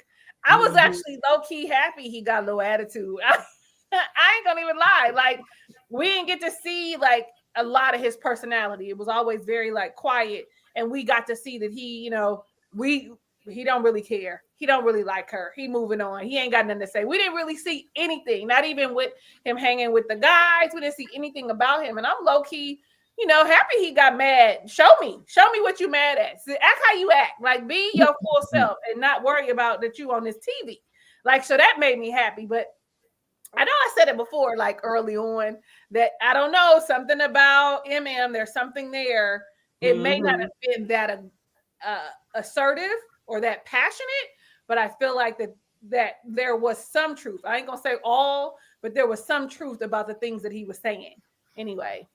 [SPEAKER 2] I was actually low-key happy he got a little attitude. I ain't gonna even lie. Like, we didn't get to see like a lot of his personality. It was always very like quiet, and we got to see that he don't really care. He don't really like her. He moving on. He ain't got nothing to say. We didn't really see anything, not even with him hanging with the guys. We didn't see anything about him. And I'm low-key, happy he got mad. Show me what you mad at. Act how you act. Like, be your full self and not worry about that you on this TV. Like, so that made me happy. But I know I said it before, like early on, that I don't know, something about MM, there's something there. It may not have been that assertive or that passionate, but I feel like that there was some truth. I ain't gonna say all, but there was some truth about the things that he was saying. Anyway,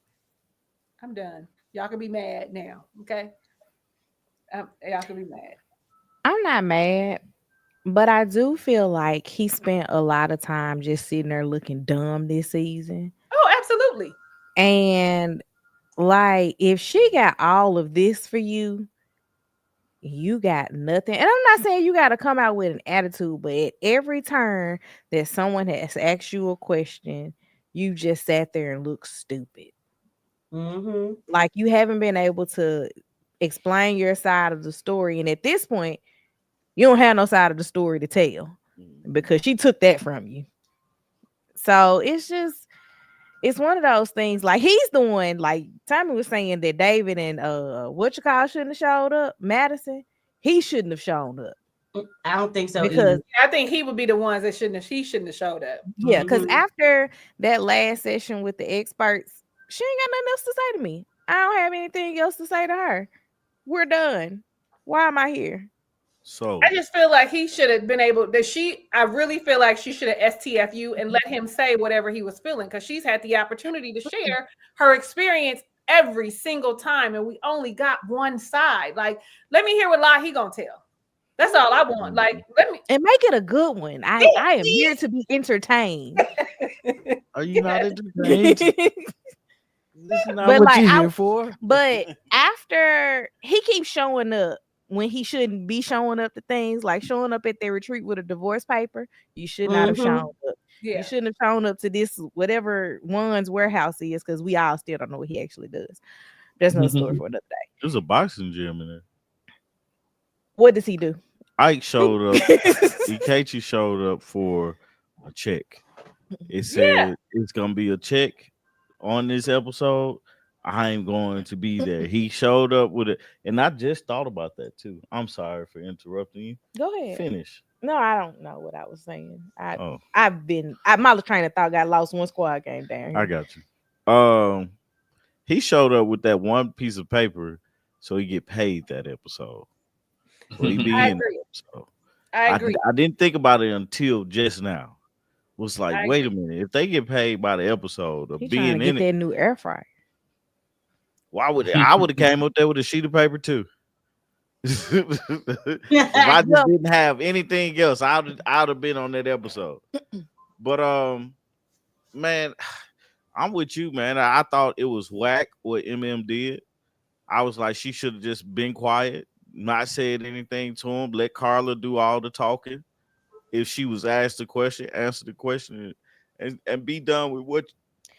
[SPEAKER 2] I'm done. Y'all can be mad now, okay? Y'all can be mad.
[SPEAKER 5] I'm not mad. But I do feel like he spent a lot of time just sitting there looking dumb this season.
[SPEAKER 2] Oh, absolutely.
[SPEAKER 5] And like, if she got all of this for you, you got nothing. And I'm not saying you got to come out with an attitude, but at every turn that someone has asked you a question, you just sat there and looked stupid. Like you haven't been able to explain your side of the story. And at this point, you don't have no side of the story to tell because she took that from you. So it's one of those things. Like he's the one, like Tommy was saying that David and shouldn't have showed up. Madison, he shouldn't have shown up.
[SPEAKER 4] I don't think so.
[SPEAKER 5] Because
[SPEAKER 2] I think he would be the ones that he shouldn't have showed up.
[SPEAKER 5] Yeah, because after that last session with the experts, she ain't got nothing else to say to me. I don't have anything else to say to her. We're done. Why am I here?
[SPEAKER 3] So
[SPEAKER 2] I just feel like he should have been able I really feel like she should have STF you and let him say whatever he was feeling, because she's had the opportunity to share her experience every single time, and we only got one side. Like, let me hear what lie he gonna tell. That's all I want. Like, let me
[SPEAKER 5] and make it a good one. I am here to be entertained.
[SPEAKER 3] Are you not entertained? This is not
[SPEAKER 5] but
[SPEAKER 3] what
[SPEAKER 5] like,
[SPEAKER 3] you're here for.
[SPEAKER 5] But after he keeps showing up when he shouldn't be showing up to things, like showing up at their retreat with a divorce paper, you should not have shown up. Yeah. You shouldn't have shown up to this, whatever Juan's warehouse is, because we all still don't know what he actually does. There's no story for another day.
[SPEAKER 3] There's a boxing gym in there.
[SPEAKER 5] What does he do?
[SPEAKER 3] Ike showed up. Ikechi showed up for a check. It said it's gonna be a check on this episode. I ain't going to be there. He showed up with it, and I just thought about that too. I'm sorry for interrupting you.
[SPEAKER 5] Go ahead.
[SPEAKER 3] Finish.
[SPEAKER 5] No, I don't know what I was saying. My train of thought got lost one squad game down here.
[SPEAKER 3] I got you. He showed up with that one piece of paper so he get paid that episode. So he be
[SPEAKER 2] I
[SPEAKER 3] in
[SPEAKER 2] agree.
[SPEAKER 3] the episode.
[SPEAKER 2] I agree.
[SPEAKER 3] I didn't think about it until just now. Was like, wait a minute. If they get paid by the episode of being in
[SPEAKER 5] that new air fryer.
[SPEAKER 3] Why would I would have came up there with a sheet of paper too? If I just didn't have anything else, I'd have been on that episode. But man, I'm with you, man. I thought it was whack what MM did. I was like, she should have just been quiet, not said anything to him, let Carla do all the talking. If she was asked the question, answer the question, and be done with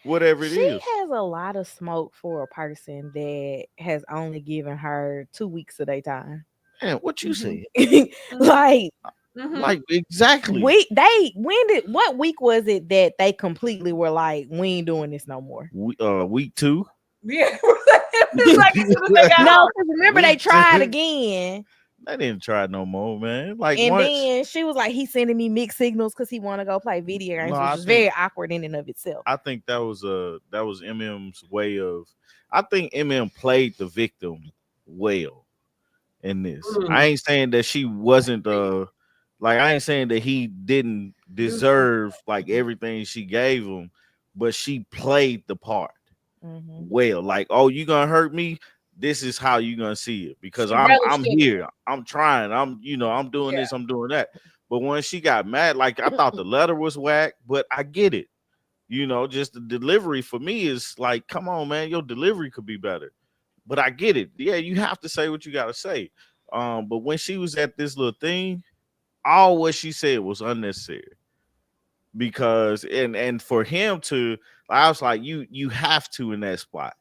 [SPEAKER 3] whatever it is.
[SPEAKER 5] She has a lot of smoke for a person that has only given her 2 weeks of their time.
[SPEAKER 3] Man, what you say?
[SPEAKER 5] Like
[SPEAKER 3] exactly.
[SPEAKER 5] What week was it that they completely were like, we ain't doing this no more?
[SPEAKER 3] Week 2.
[SPEAKER 2] Yeah.
[SPEAKER 5] No, because remember they tried again.
[SPEAKER 3] They didn't try no more, man.
[SPEAKER 5] Then she was like, he's sending me mixed signals because he want to go play video games, which is very awkward in and of itself.
[SPEAKER 3] I think that was MM's way of. I think MM played the victim well in this. I ain't saying that she wasn't I ain't saying that he didn't deserve like everything she gave him, but she played the part well. Like, oh, you gonna hurt me? This is how you gonna see it because I'm here. I'm trying. I'm doing this. I'm doing that. But when she got mad, like I thought the letter was whack, but I get it. Just the delivery for me is like, come on, man, your delivery could be better. But I get it. Yeah, you have to say what you gotta say. But when she was at this little thing, all what she said was unnecessary. Because and for him to, I was like, you have to in that spot.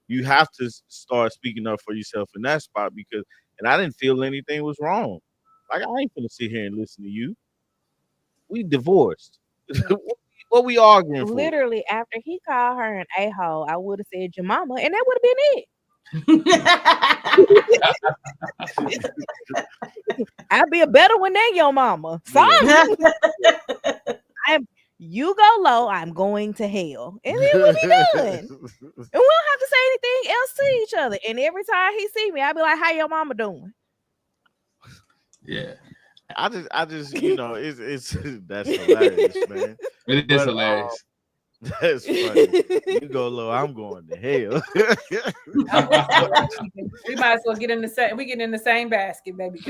[SPEAKER 3] You have to start speaking up for yourself in that spot and I didn't feel anything was wrong. Like, I ain't gonna sit here and listen to you. We divorced. What we arguing for?
[SPEAKER 5] Literally, after he called her an a-hole, I would have said your mama, and that would have been it. I'd be a better one than your mama. Sorry. You go low, I'm going to hell. And then we'll be done. And we don't have to say anything else to each other. And every time he see me, I'll be like, how your mama doing?
[SPEAKER 1] Yeah.
[SPEAKER 3] I just it's that's hilarious, man.
[SPEAKER 1] It is hilarious.
[SPEAKER 3] That's funny. You go low, I'm going to hell.
[SPEAKER 2] We might as well get in the same. We get in the same basket, baby.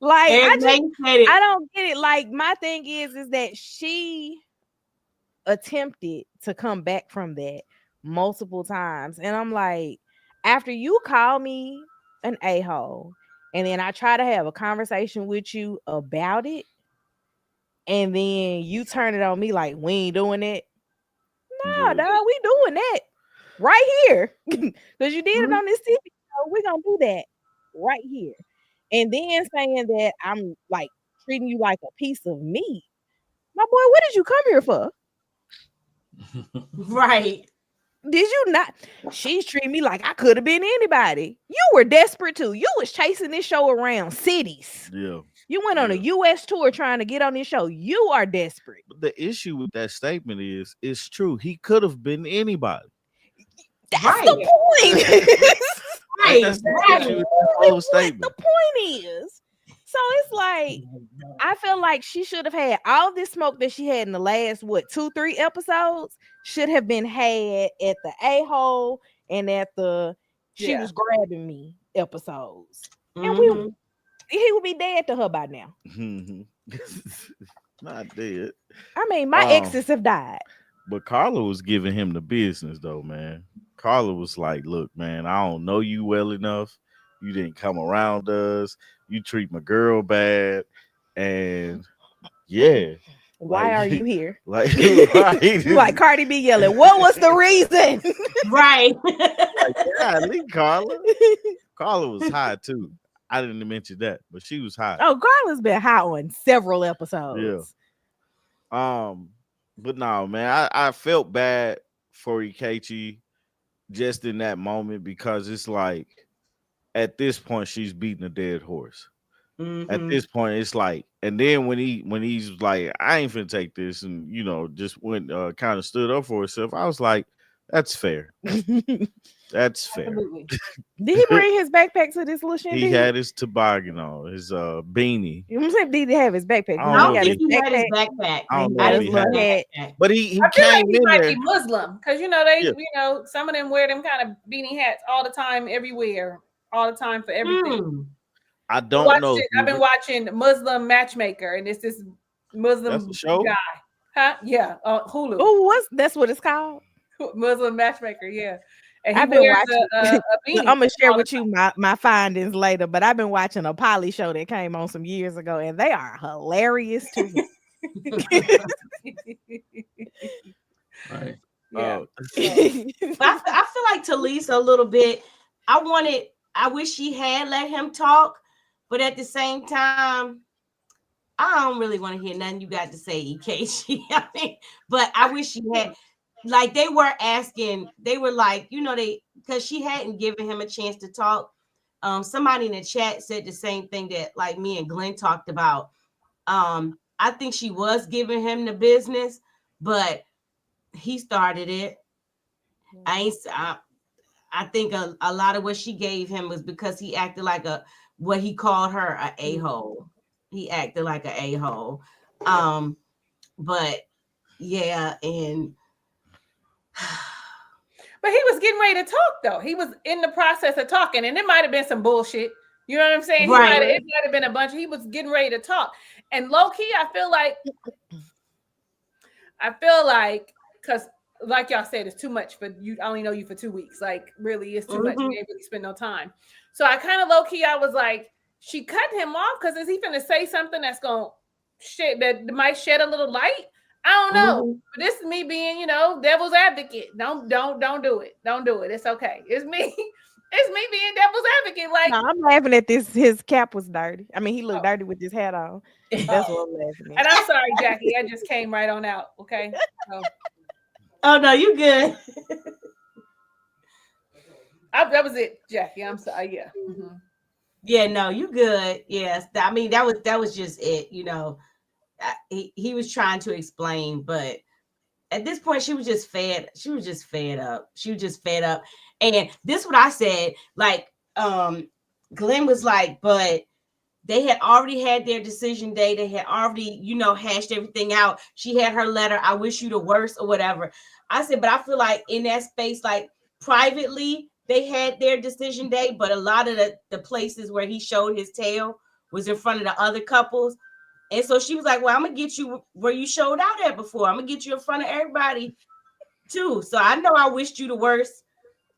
[SPEAKER 5] Like, I don't get it. Like, my thing is that she attempted to come back from that multiple times. And I'm like, after you call me an a-hole, and then I try to have a conversation with you about it, and then you turn it on me like, we ain't doing it. No, dog, we doing that right here. Because you did it on this TV show. We're going to do that right here. And then saying that I'm like treating you like a piece of meat. My boy, what did you come here for?
[SPEAKER 4] Right.
[SPEAKER 5] Did you not? She's treating me like I could have been anybody. You were desperate too. You was chasing this show around cities.
[SPEAKER 3] Yeah.
[SPEAKER 5] You went on a U.S. tour trying to get on this show. You are desperate.
[SPEAKER 3] But the issue with that statement is, it's true. He could have been anybody.
[SPEAKER 5] That's the point.
[SPEAKER 3] That's the issue with the whole statement.
[SPEAKER 5] The point is, so it's like, I feel like she should have had all this smoke that she had in the last 2-3 episodes should have been had at the a-hole and at the she was grabbing me episodes, and he would be dead to her by now.
[SPEAKER 3] Not dead.
[SPEAKER 5] I mean, my exes have died.
[SPEAKER 3] But Carla was giving him the business, though, man. Carla was like, look, man, I don't know you well enough. You didn't come around us. You treat my girl bad. And yeah.
[SPEAKER 5] Why are you here?
[SPEAKER 3] Like,
[SPEAKER 5] like Cardi B yelling, what was the reason?
[SPEAKER 4] Right.
[SPEAKER 3] Golly, Carla. Carla was high, too. I didn't mention that, but she was high.
[SPEAKER 5] Oh, Carla's been high on several episodes.
[SPEAKER 3] Yeah. But no, man, I felt bad for Ikechi just in that moment, because it's like, at this point, she's beating a dead horse. At this point, it's like, and then when he's like, I ain't finna take this, and just went kind of stood up for herself, I was like, That's fair. That's fair.
[SPEAKER 2] Absolutely.
[SPEAKER 5] Did he bring his backpack to this little shindig?
[SPEAKER 3] He had his toboggan on, his beanie.
[SPEAKER 5] You know what I'm saying? Did he have his backpack?
[SPEAKER 3] I
[SPEAKER 4] I don't
[SPEAKER 3] know
[SPEAKER 4] think he had his backpack.
[SPEAKER 3] I don't know if he had it. But he
[SPEAKER 2] I feel
[SPEAKER 3] came
[SPEAKER 2] like he
[SPEAKER 3] in
[SPEAKER 2] might
[SPEAKER 3] there.
[SPEAKER 2] be Muslim because some of them wear them kind of beanie hats all the time, everywhere, all the time for everything.
[SPEAKER 3] I don't know.
[SPEAKER 2] I've been watching Muslim Matchmaker, and it's this Muslim
[SPEAKER 3] show?
[SPEAKER 2] guy. Huh? Yeah, Hulu.
[SPEAKER 5] Oh, that's what it's called?
[SPEAKER 2] Muslim Matchmaker, yeah. And
[SPEAKER 5] I've been watching.
[SPEAKER 2] a beanie
[SPEAKER 5] I'm gonna share with you my findings later, but I've been watching a Polly show that came on some years ago, and they are hilarious too.
[SPEAKER 1] Right.
[SPEAKER 2] Yeah.
[SPEAKER 4] I feel like Talisa a little bit. I wish she had let him talk, but at the same time, I don't really want to hear nothing you got to say, EKG. I mean, but I wish she had. Like they were like, because she hadn't given him a chance to talk. Somebody in the chat said the same thing that like me and Glenn talked about. I think she was giving him the business, but he started it. I think a lot of what she gave him was because he acted like what he called her an a-hole. He acted like an a-hole. But yeah, and
[SPEAKER 2] but he was getting ready to talk though. He was in the process of talking, and it might have been some bullshit. You know what I'm saying?
[SPEAKER 4] Right.
[SPEAKER 2] It might have been a bunch. He was getting ready to talk, and low key, I feel like because like y'all said, it's too much for you. I only know you for 2 weeks. Like really, it's too much. You ain't really spend no time. So I kind of low key, I was like, she cut him off because is he finna say something that's gonna that might shed a little light? I don't know, but this is me being, devil's advocate. Don't do it. Don't do it. It's okay. It's me. It's me being devil's advocate. Like,
[SPEAKER 5] no, I'm laughing at this. His cap was dirty. I mean, he looked dirty with his hat on. That's what I'm laughing at.
[SPEAKER 2] And I'm sorry, Jackie. I just came right on out. Okay. So.
[SPEAKER 4] Oh no, you good.
[SPEAKER 2] That was it, Jackie. I'm sorry. Yeah. Mm-hmm.
[SPEAKER 4] Yeah, no, you good. Yes, I mean that was just it. He was trying to explain, but at this point, she was just fed up. And this is what I said. Like, Glenn was like, but they had already had their decision day. They had already, hashed everything out. She had her letter. I wish you the worst or whatever. I said, but I feel like in that space, like privately, they had their decision day, but a lot of the places where he showed his tail was in front of the other couples. And so she was like, well, I'm going to get you where you showed out at before. I'm going to get you in front of everybody too. So I know I wished you the worst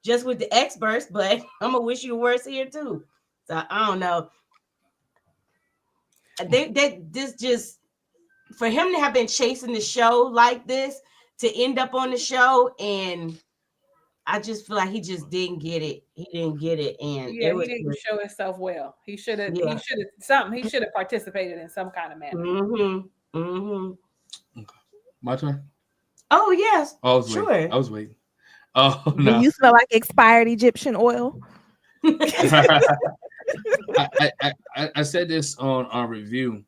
[SPEAKER 4] just with the experts, but I'm going to wish you the worst here too. So I don't know. I think that this just, for him to have been chasing the show like this, to end up on the show, and I just feel like he just didn't get it. He didn't get it, and
[SPEAKER 2] he didn't show himself well. He should have. Yeah. He should have participated in some kind of manner.
[SPEAKER 1] Okay. My turn.
[SPEAKER 4] Oh yes.
[SPEAKER 1] I was waiting. I was waiting. Oh no.
[SPEAKER 5] Do you smell like expired Egyptian oil?
[SPEAKER 1] I said this on our review.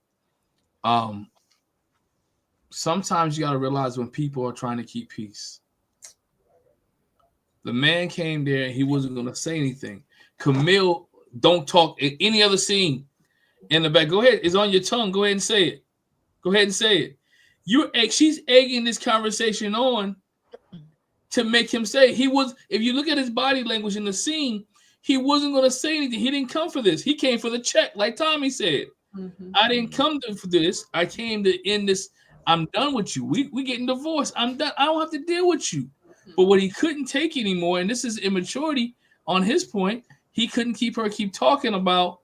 [SPEAKER 1] Sometimes you got to realize when people are trying to keep peace. The man came there, he wasn't going to say anything. Camille, don't talk in any other scene in the back. Go ahead, it's on your tongue. Go ahead and say it. Go ahead and say it. She's egging this conversation on to make him say he was. If you look at his body language in the scene, he wasn't going to say anything. He didn't come for this. He came for the check, like Tommy said. Mm-hmm. I didn't come for this. I came to end this. I'm done with you. We getting divorced. I'm done. I don't have to deal with you. But what he couldn't take anymore, and this is immaturity on his point, he couldn't keep talking about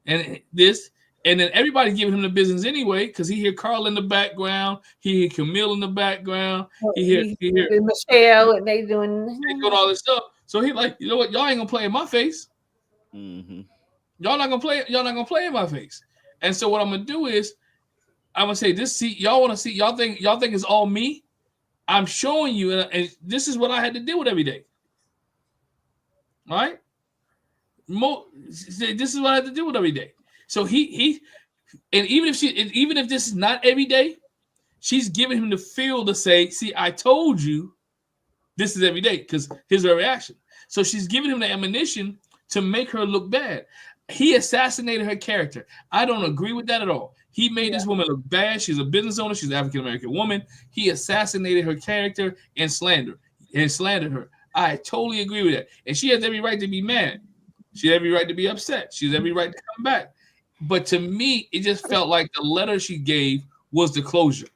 [SPEAKER 1] and this, and then everybody giving him the business anyway, because he hear Carla in the background, he hear Camille in the background, he hear
[SPEAKER 2] Michelle, and they doing
[SPEAKER 1] all this stuff. So he like, you know what, y'all ain't gonna play in my face.
[SPEAKER 3] Mm-hmm.
[SPEAKER 1] Y'all not gonna play in my face. And so what I'm gonna do is I'm gonna say this. See, y'all want to see? Y'all think it's all me? I'm showing you, and this is what I had to deal with every day. All right? This is what I had to deal with every day. So he, and even if this is not every day, she's giving him the feel to say, "See, I told you, this is every day because here's her reaction. So she's giving him the ammunition to make her look bad. He assassinated her character. I don't agree with that at all. He made this woman look bad. She's a business owner. She's an African-American woman. He assassinated her character and slandered her. I totally agree with that. And she has every right to be mad. She has every right to be upset. She has every right to come back. But to me, it just felt like the letter she gave was the closure.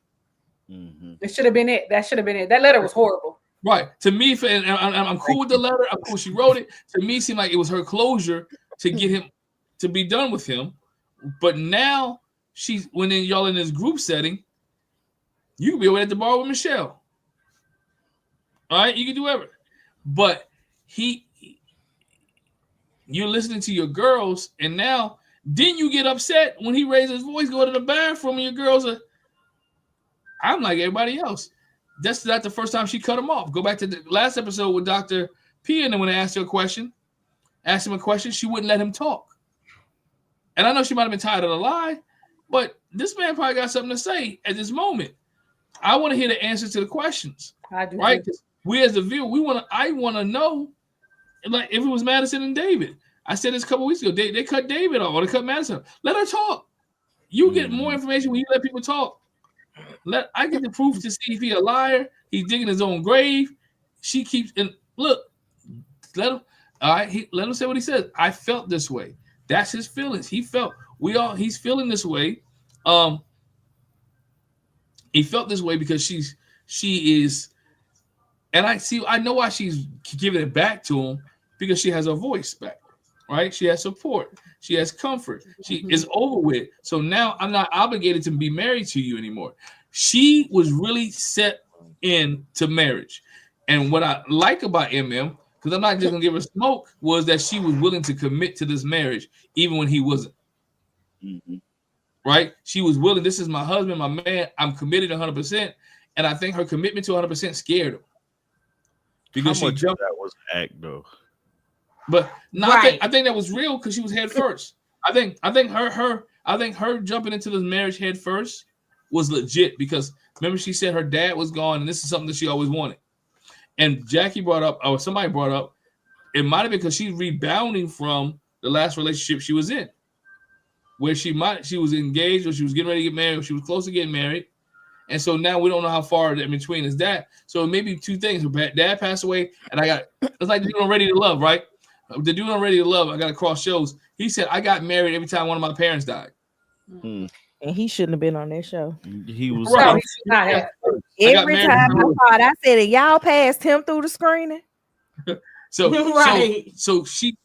[SPEAKER 2] It should have been it. That should have been it. That letter was horrible.
[SPEAKER 1] Right. To me, and I'm cool with the letter. I'm cool she wrote it. To me, it seemed like it was her closure to get him to be done with him. But now when y'all in this group setting, you can be over at the bar with Michelle. All right, you can do whatever. But you're listening to your girls, and now didn't you get upset when he raised his voice, go to the bathroom, and your girls are, I'm like everybody else. That's not the first time she cut him off. Go back to the last episode with Dr. P, and then when they asked him a question, she wouldn't let him talk. And I know she might have been tired of the lie, but this man probably got something to say at this moment. I want to hear the answers to the questions.
[SPEAKER 2] I do.
[SPEAKER 1] Right? We as the viewer, I want to know, like if it was Madison and David. I said this a couple weeks ago. They cut David off, or they cut Madison. Let her talk. You get more information when you let people talk. I get the proof to see if he's a liar. He's digging his own grave. She keeps and look. Let him. All right. Let him say what he says. I felt this way. That's his feelings. He's feeling this way. He felt this way because she is, and I know why she's giving it back to him, because she has her voice back, right? She has support. She has comfort. She is over with. So now I'm not obligated to be married to you anymore. She was really set into marriage. And what I like about MM, because I'm not just going to give her smoke, was that she was willing to commit to this marriage, even when he wasn't. Right? She was willing. This is my husband, my man. I'm committed 100%. And I think her commitment to 100% scared him. Because
[SPEAKER 3] how much of that was act, though?
[SPEAKER 1] But no, right. I think that was real because she was head first. I think her jumping into this marriage head first was legit, because remember she said her dad was gone, and this is something that she always wanted. And Jackie brought up, or somebody brought up, it might have been because she's rebounding from the last relationship she was in, where she was engaged, or she was getting ready to get married, or she was close to getting married. And so now we don't know how far in between is that. So maybe two things. Her dad passed away, and it's like the dude on Ready to Love, right? The dude on Ready to Love, I got to cross shows. He said, I got married every time one of my parents died.
[SPEAKER 5] And he shouldn't have been on that show.
[SPEAKER 3] He was
[SPEAKER 1] right.
[SPEAKER 5] Every time I thought, I said, y'all passed him through the screening.
[SPEAKER 1] So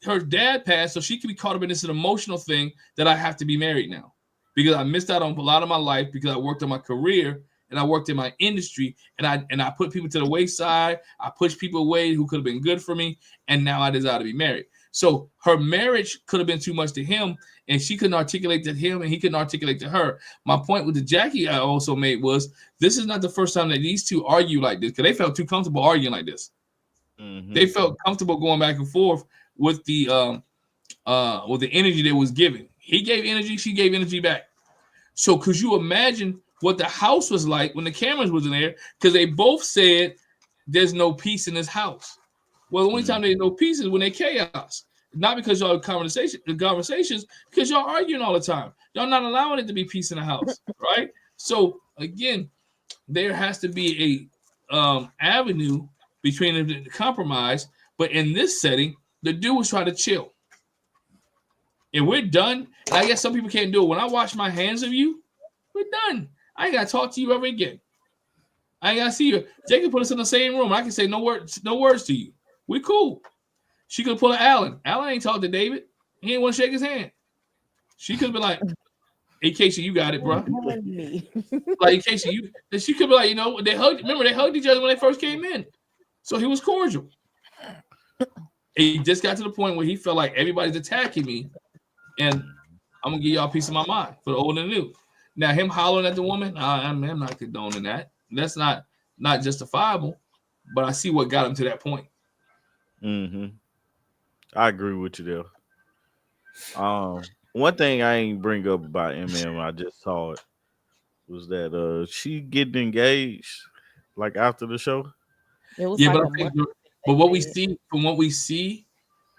[SPEAKER 1] her dad passed, so she could be caught up in this emotional thing that I have to be married now, because I missed out on a lot of my life because I worked on my career and I worked in my industry, and I put people to the wayside. I pushed people away who could have been good for me, and now I desire to be married. So her marriage could have been too much to him, and she couldn't articulate to him, and he couldn't articulate to her. My point with the Jackie I also made was, this is not the first time that these two argue like this, because they felt too comfortable arguing like this. They felt comfortable going back and forth with the energy they was giving. He gave energy, she gave energy back. So could you imagine what the house was like when the cameras was in there? Because they both said there's no peace in this house. Well, the only time there's no peace is when there's chaos. Not because y'all conversations, because y'all arguing all the time. Y'all not allowing it to be peace in the house, right? So again, there has to be a avenue between the compromise. But in this setting, the dude was trying to chill. And we're done. And I guess some people can't do it. When I wash my hands of you, we're done. I ain't got to talk to you ever again. I ain't got to see you. They can put us in the same room. I can say no words to you. We cool. She could pull an Alan. Alan ain't talked to David. He ain't want to shake his hand. She could have been like, hey, Casey, you got it, bro. Like, Casey, she could be like, they hugged. Remember, they hugged each other when they first came in. So he was cordial. He just got to the point where he felt like everybody's attacking me, and I'm going to give y'all a piece of my mind for the old and the new. Now, him hollering at the woman, I'm not condoning that. That's not justifiable, but I see what got him to that point.
[SPEAKER 3] I agree with you there. One thing I ain't bring up about MM, I just saw it, was that she getting engaged like after the show.
[SPEAKER 5] It was
[SPEAKER 1] Yeah,
[SPEAKER 5] like
[SPEAKER 1] but
[SPEAKER 5] a
[SPEAKER 1] I think,
[SPEAKER 5] month.
[SPEAKER 1] but what we see from what we see,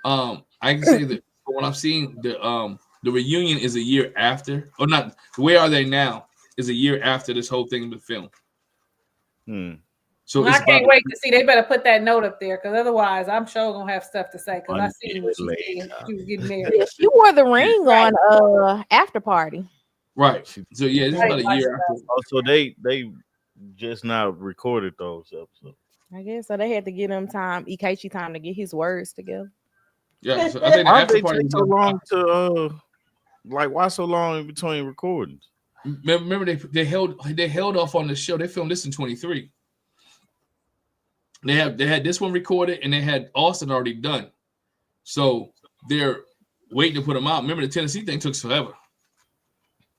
[SPEAKER 1] I can say that from what I've seen, the reunion is a year after, or not. Where are they now? Is a year after this whole thing was filmed. So
[SPEAKER 2] I can't wait to see. They better put that note up there, because otherwise, I'm sure gonna have stuff to say. Because I seen what she said. She was getting married.
[SPEAKER 5] Yeah, she wore the ring on after party.
[SPEAKER 1] Right. So yeah, this is about a year after.
[SPEAKER 3] Oh, so they just now recorded those episodes.
[SPEAKER 5] I guess so. They had to give him time, Ikechi time to get his words together.
[SPEAKER 1] Yeah, so I think the after party
[SPEAKER 3] so long to like why so long in between recordings?
[SPEAKER 1] Remember they held off on the show. They filmed this in 23. They had this one recorded and they had Austin already done. So they're waiting to put them out. Remember the Tennessee thing took forever.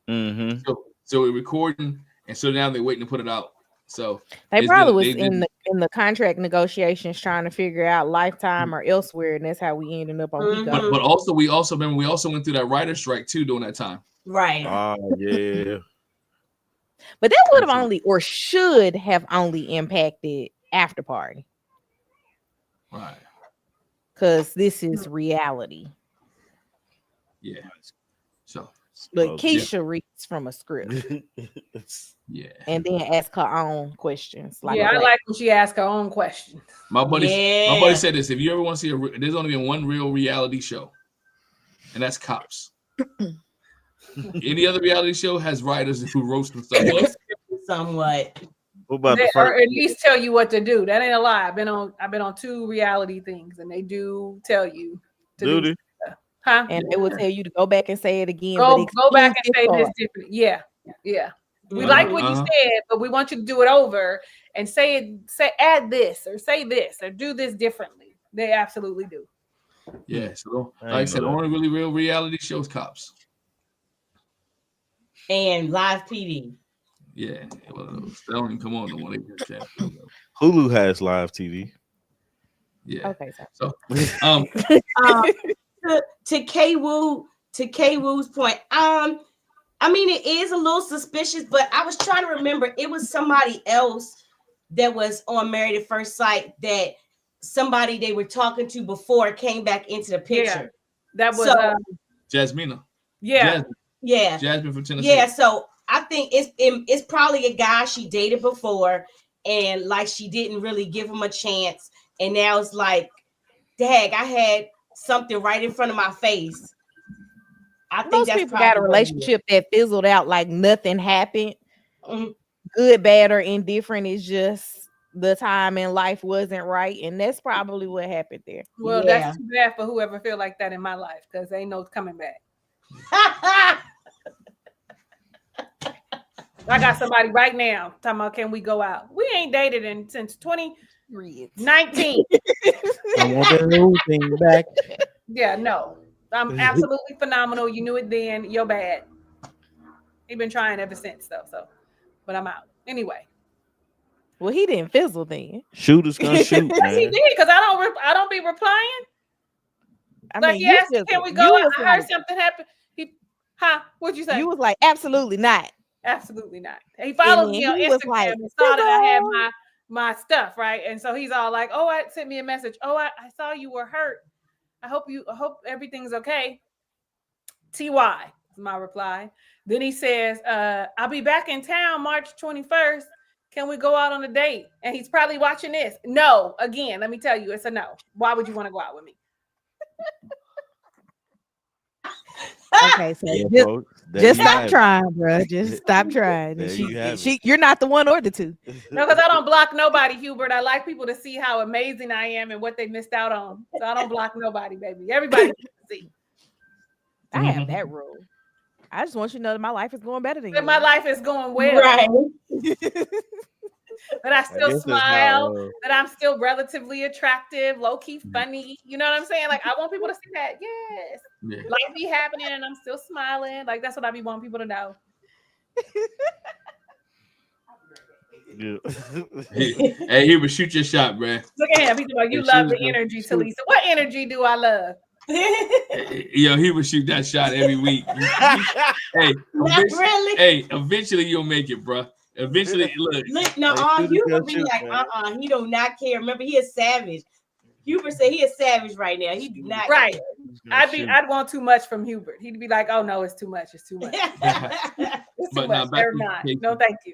[SPEAKER 1] So we're recording, and so now they're waiting to put it out. So
[SPEAKER 5] they probably was in the contract negotiations trying to figure out Lifetime or elsewhere, and that's how we ended up on Peacock.
[SPEAKER 1] But also we also went through that writer's strike too during that time.
[SPEAKER 4] Right.
[SPEAKER 3] Oh yeah.
[SPEAKER 5] But that would have only or should have only impacted after party.
[SPEAKER 1] Right.
[SPEAKER 5] Because this is reality.
[SPEAKER 1] Yeah. So
[SPEAKER 5] but Keisha reads from a script.
[SPEAKER 1] Yeah.
[SPEAKER 5] And then ask her own questions.
[SPEAKER 2] I like when she asks her own questions.
[SPEAKER 1] My buddy said this. If you ever want to see there's only been one real reality show, and that's Cops. Any other reality show has writers who roast themselves.
[SPEAKER 4] Somewhat.
[SPEAKER 2] Or at least tell you what to do. That ain't a lie. I've been on 2 reality things, and they do tell you to do stuff. Huh?
[SPEAKER 5] And they will tell you to go back and say it again.
[SPEAKER 2] Go back and say this different. Yeah. We like what you said, but we want you to do it over and add this or say this or do this differently. They absolutely do.
[SPEAKER 1] Yeah. So like I said, only really real reality shows Cops.
[SPEAKER 4] And live PD.
[SPEAKER 1] Yeah, well, they don't even come on no more.
[SPEAKER 3] Hulu has live TV.
[SPEAKER 1] Yeah.
[SPEAKER 5] Okay.
[SPEAKER 1] So,
[SPEAKER 4] to K Woo's point, I mean, it is a little suspicious, but I was trying to remember. It was somebody else that was on Married at First Sight that somebody they were talking to before came back into the picture.
[SPEAKER 2] Yeah, that was
[SPEAKER 1] Jasmina.
[SPEAKER 2] Yeah.
[SPEAKER 1] Jasmine from Tennessee.
[SPEAKER 4] Yeah, so I think it's probably a guy she dated before, and like she didn't really give him a chance, and now it's like, dag, I had something right in front of my face. I think
[SPEAKER 5] most people got a relationship that fizzled out like nothing happened. Good, bad, or indifferent. It's just the time in life wasn't right, and that's probably what happened there.
[SPEAKER 2] Well, that's too bad for whoever feel like that in my life, because ain't no coming back. I got somebody right now talking about, can we go out? We ain't dated since 2019.
[SPEAKER 3] I want that old thing back.
[SPEAKER 2] Yeah, no. I'm absolutely phenomenal. You knew it then. You're bad. He's been trying ever since, though. So, but I'm out anyway.
[SPEAKER 5] Well, he didn't fizzle then.
[SPEAKER 3] Shooters gonna shoot.
[SPEAKER 2] Yes, he did, because I don't be replying. Like, yes, can we go? I heard something happen. What'd you say?
[SPEAKER 5] You was like, absolutely not.
[SPEAKER 2] Absolutely not. He followed me on Instagram and saw that I had my stuff, right? And so he's all like, "Oh, I sent me a message. Oh, I saw you were hurt. I hope everything's okay." TY is my reply. Then he says, "I'll be back in town March 21st. Can we go out on a date?" And he's probably watching this. No, again, let me tell you, it's a no. Why would you want to go out with me?
[SPEAKER 5] Okay, so just stop trying, bro. Just stop trying. You're not the one or the two.
[SPEAKER 2] No, because I don't block nobody, Hubert. I like people to see how amazing I am and what they missed out on. So I don't block nobody, baby. Everybody can see.
[SPEAKER 5] I have that rule. I just want you to know that my life is going better than you.
[SPEAKER 2] My life is going well.
[SPEAKER 4] Right.
[SPEAKER 2] That I still smile, that I'm still relatively attractive, low-key funny. You know what I'm saying? Like, I want people to see that. Yes. Yeah. Life be happening and I'm still smiling. Like, that's what I be wanting people to know.
[SPEAKER 1] Hey, Hubert, shoot your shot, man.
[SPEAKER 2] Look at him. He's like, you love the energy, Talisa. What energy do I love?
[SPEAKER 1] Yo, he would shoot that shot every week. Hey, eventually you'll make it, bro. Eventually, look.
[SPEAKER 4] Hubert be like, he do not care. Remember, he is savage. Hubert said he is savage right now. He do not
[SPEAKER 2] right.
[SPEAKER 4] care.
[SPEAKER 2] I'd want too much from Hubert. He'd be like, oh no, it's too much. It's too much. It's too much. Never mind. No, thank you.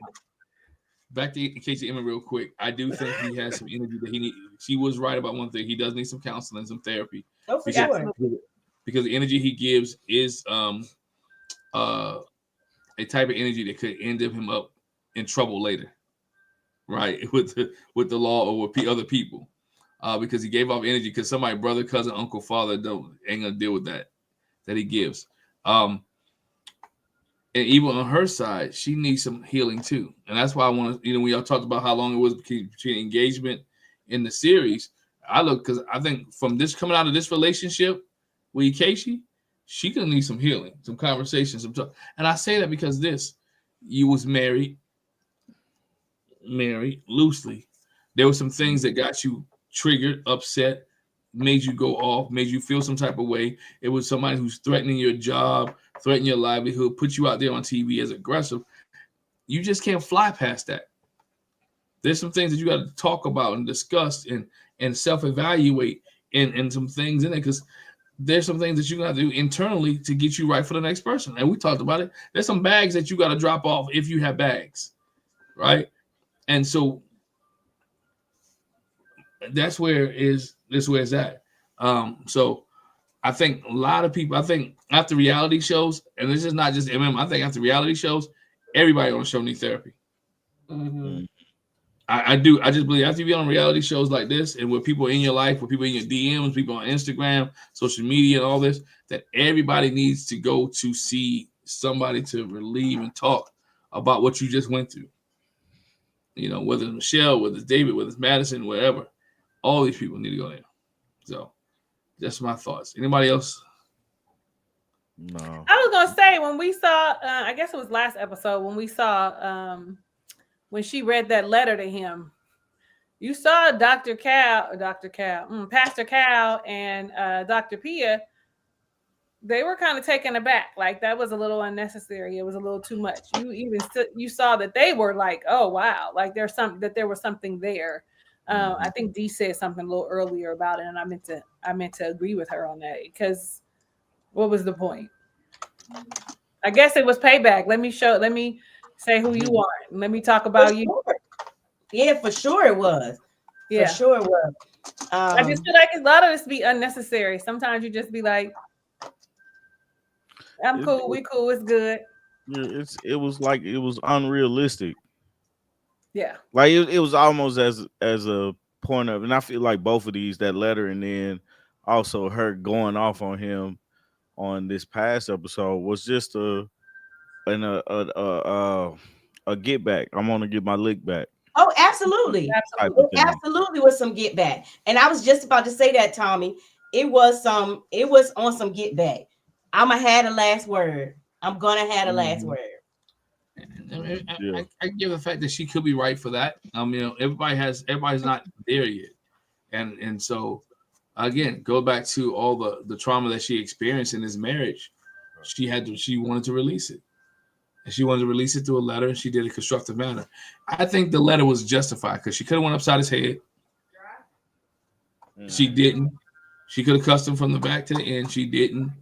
[SPEAKER 1] Back to Casey Emmett real quick. I do think he has some energy that he needs. She was right about one thing. He does need some counseling, some therapy.
[SPEAKER 4] Oh, for sure.
[SPEAKER 1] Because the energy he gives is a type of energy that could end him up in trouble later, right? With the law or with other people, because he gave off energy because somebody, brother, cousin, uncle, father, ain't gonna deal with that he gives. And even on her side, she needs some healing too. And that's why I want to, when y'all talked about how long it was between engagement in the series, because I think from this coming out of this relationship with Casey, she gonna need some healing, some conversations, some talk. And I say that because you was married loosely. There were some things that got you triggered, upset, made you go off, made you feel some type of way. It was somebody who's threatening your job, threatening your livelihood, put you out there on TV as aggressive. You just can't fly past that. There's some things that you got to talk about and discuss and self-evaluate and some things in it, because there's some things that you're going to do internally to get you right for the next person. And we talked about it. There's some bags that you got to drop off if you have bags, right? And so that's where it's at. So I think a lot of people, after reality shows, and this is not just MM, I think after reality shows, everybody on the show needs therapy.
[SPEAKER 4] Mm-hmm.
[SPEAKER 1] I do. I just believe after you be on reality shows like this, and with people in your life, with people in your DMs, people on Instagram, social media, and all this, that everybody needs to go to see somebody to relieve and talk about what you just went through. Whether it's Michelle, whether it's David, whether it's Madison, whatever, all these people need to go there. So that's my thoughts. Anybody else?
[SPEAKER 3] No.
[SPEAKER 2] I was gonna say, when we saw, I guess it was last episode, when we saw when she read that letter to him, you saw Pastor Cal and Dr. Pia. They were kind of taken aback. Like, that was a little unnecessary. It was a little too much. You saw that they were like, oh wow, like there was something there. I think Dee said something a little earlier about it, and I meant to agree with her on that, because what was the point? I guess it was payback. Let me say who you are. Let me talk about you.
[SPEAKER 4] Yeah, for sure it was. Yeah, for sure it was.
[SPEAKER 2] I just feel like a lot of this be unnecessary. Sometimes you just be like, I'm cool, we cool, it's good.
[SPEAKER 3] It was unrealistic.
[SPEAKER 2] Yeah,
[SPEAKER 3] like it was almost as a point of, and I feel like both of these, that letter and then also her going off on him on this past episode, was just a get back. I'm gonna get my lick back.
[SPEAKER 4] Oh, absolutely, absolutely was some get back. And I was just about to say that, Tommy. It was on some get back. I'ma have the last word. I'm gonna have the last word.
[SPEAKER 1] I give the fact that she could be right for that. Everybody's not there yet, and so again, go back to all the trauma that she experienced in this marriage. She wanted to release it, and she wanted to release it through a letter, and she did a constructive manner. I think the letter was justified because she could have went upside his head. She didn't. She could have cussed him from the back to the end. She didn't.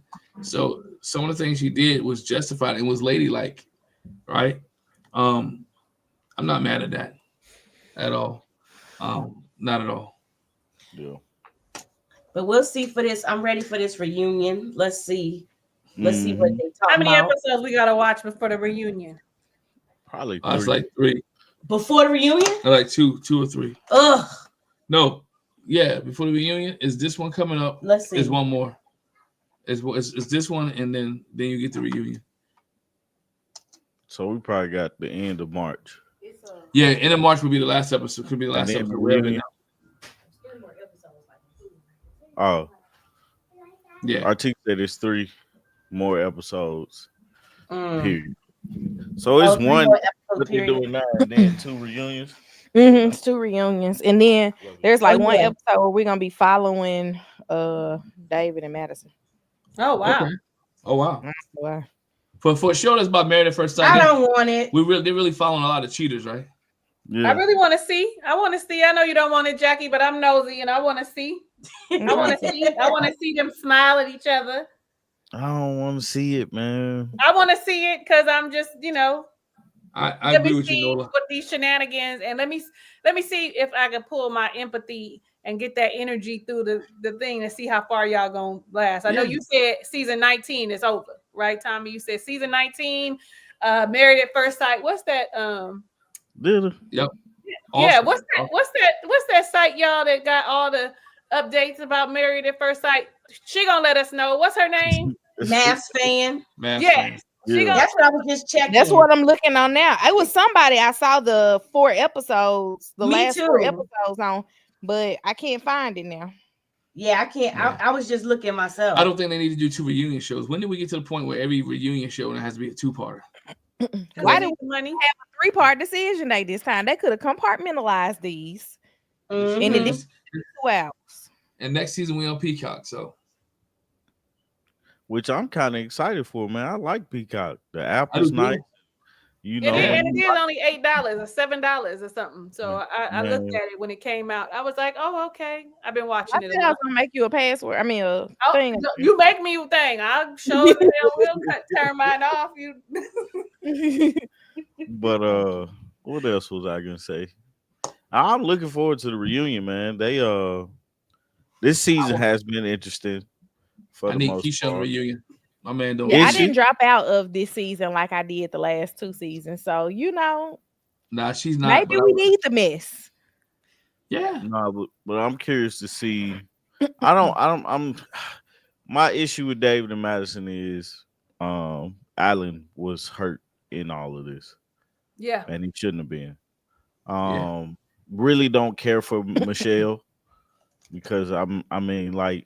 [SPEAKER 1] So some of the things she did was justified and was ladylike, right? I'm not mad at that at all. Not at all.
[SPEAKER 3] Yeah.
[SPEAKER 4] But we'll see for this. I'm ready for this reunion. Let's see. Let's see what they talk about.
[SPEAKER 2] How many episodes we gotta watch before the reunion?
[SPEAKER 3] Probably 3.
[SPEAKER 1] It's like 3.
[SPEAKER 4] Before the reunion?
[SPEAKER 1] Like 2 or 3.
[SPEAKER 4] Ugh.
[SPEAKER 1] No. Yeah, before the reunion. Is this one coming up?
[SPEAKER 4] Let's see.
[SPEAKER 1] There's one more. It's this one, and then you get the reunion.
[SPEAKER 3] So we probably got the end of March.
[SPEAKER 1] Yeah, end of March will be the last episode. Could be the last episode.
[SPEAKER 3] Reunion. Oh.
[SPEAKER 1] Yeah.
[SPEAKER 3] Article said it's 3 more episodes. Period. So it's one what they're doing now, and then 2 reunions.
[SPEAKER 5] It's 2 reunions, and then there's like one episode where we're gonna be following David and Madison.
[SPEAKER 2] Oh wow!
[SPEAKER 1] Okay. Oh wow!
[SPEAKER 5] Wow.
[SPEAKER 1] For a show that's about Married at First Sight.
[SPEAKER 4] I don't want it.
[SPEAKER 1] They're really following a lot of cheaters, right?
[SPEAKER 2] Yeah. I really want to see. I want to see. I know you don't want it, Jackie, but I'm nosy and I want to see. I want to see. I want to see them smile at each other.
[SPEAKER 3] I don't want to see it, man.
[SPEAKER 2] I want to see it because I'm just,
[SPEAKER 1] I agree with you, Nola.
[SPEAKER 2] With these shenanigans, and let me see if I can pull my empathy and get that energy through the thing and see how far y'all gonna last. I know you said season 19 is over, right, Tommy? You said season 19, Married at First Sight. What's that?
[SPEAKER 1] Yep.
[SPEAKER 2] Yeah.
[SPEAKER 1] Awesome.
[SPEAKER 2] What's that site, y'all, that got all the updates about Married at First Sight? She gonna let us know. What's her name?
[SPEAKER 4] MAFS fan.
[SPEAKER 2] Yes.
[SPEAKER 3] Yeah.
[SPEAKER 4] That's what I was just checking.
[SPEAKER 5] That's what I'm looking on now. It was somebody I saw the 4 episodes, the last 4 episodes on, but I can't find it now.
[SPEAKER 4] Yeah, I can't. Yeah. I was just looking myself.
[SPEAKER 1] I don't think they need to do 2 reunion shows. When did we get to the point where every reunion show has to be a 2-parter?
[SPEAKER 5] Why did we have a 3-part decision day this time? They could have compartmentalized these, and it did 2 hours.
[SPEAKER 1] And next season we on Peacock, so.
[SPEAKER 3] Which I'm kind of excited for, man. I like Peacock. The apple's nice. You know,
[SPEAKER 2] and it is only $8 or $7 or something. So I looked at it when it came out. I was like, oh, okay. I've been watching it.
[SPEAKER 5] I was gonna make you a password. I mean, a thing.
[SPEAKER 2] You make me a thing. I'll show you. We'll turn mine off.
[SPEAKER 3] But what else was I gonna say? I'm looking forward to the reunion, man. They this season has been interesting.
[SPEAKER 1] I need Keisha's reunion. My man don't.
[SPEAKER 5] Yeah, I didn't drop out of this season like I did the last 2 seasons. So
[SPEAKER 1] nah, she's not.
[SPEAKER 5] Maybe we need the mess.
[SPEAKER 1] Yeah.
[SPEAKER 3] No, but I'm curious to see. I'm my issue with David and Madison is Alan was hurt in all of this.
[SPEAKER 2] Yeah.
[SPEAKER 3] And he shouldn't have been. Really don't care for Michelle because I mean, like,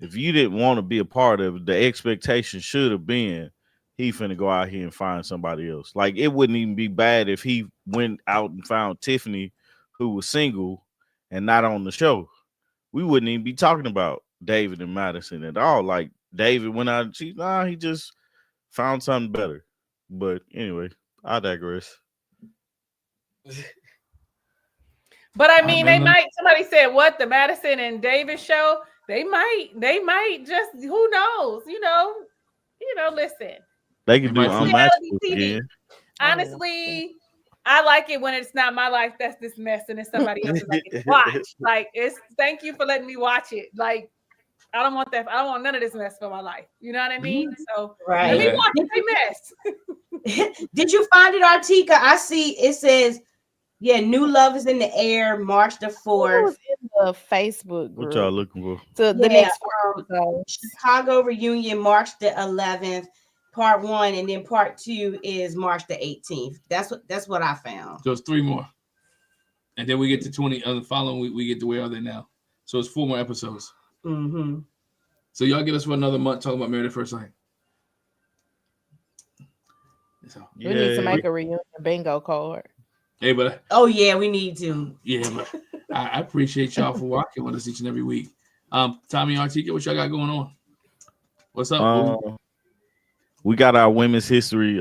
[SPEAKER 3] if you didn't want to be a part of it, the expectation should have been he finna go out here and find somebody else. Like, it wouldn't even be bad if he went out and found Tiffany, who was single and not on the show. We wouldn't even be talking about David and Madison at all. Like, David went out and cheated. Nah, he just found something better. But anyway, I digress.
[SPEAKER 2] But I mean, somebody said, what, the Madison and David show? They might just, who knows? Listen.
[SPEAKER 3] They can do unmatchable again.
[SPEAKER 2] Honestly, I like it when it's not my life that's this mess and it's somebody else's I get to watch. Like, it's thank you for letting me watch it. Like, I don't want that. I don't want none of this mess for my life. You know what I mean? So let me watch the mess.
[SPEAKER 4] Did you find it, Artika? I see it says, New Love is in the air, March the 4th.
[SPEAKER 5] It was in the Facebook group.
[SPEAKER 3] What y'all looking for?
[SPEAKER 5] So the next
[SPEAKER 4] Chicago reunion, March the 11th, part 1, and then part 2 is March the 18th. That's what I found.
[SPEAKER 1] So it's 3 more, and then we get to 20. The following week we get to Where Are They Now? So it's 4 more episodes.
[SPEAKER 4] Mm-hmm.
[SPEAKER 1] So y'all get us for another month talking about Married at First Sight.
[SPEAKER 5] So, we need to make a reunion bingo card.
[SPEAKER 1] Hey, but
[SPEAKER 4] we need to.
[SPEAKER 1] Yeah, but I appreciate y'all for walking with us each and every week. Tommy and Artika, what y'all got going on? What's up?
[SPEAKER 3] We got our women's history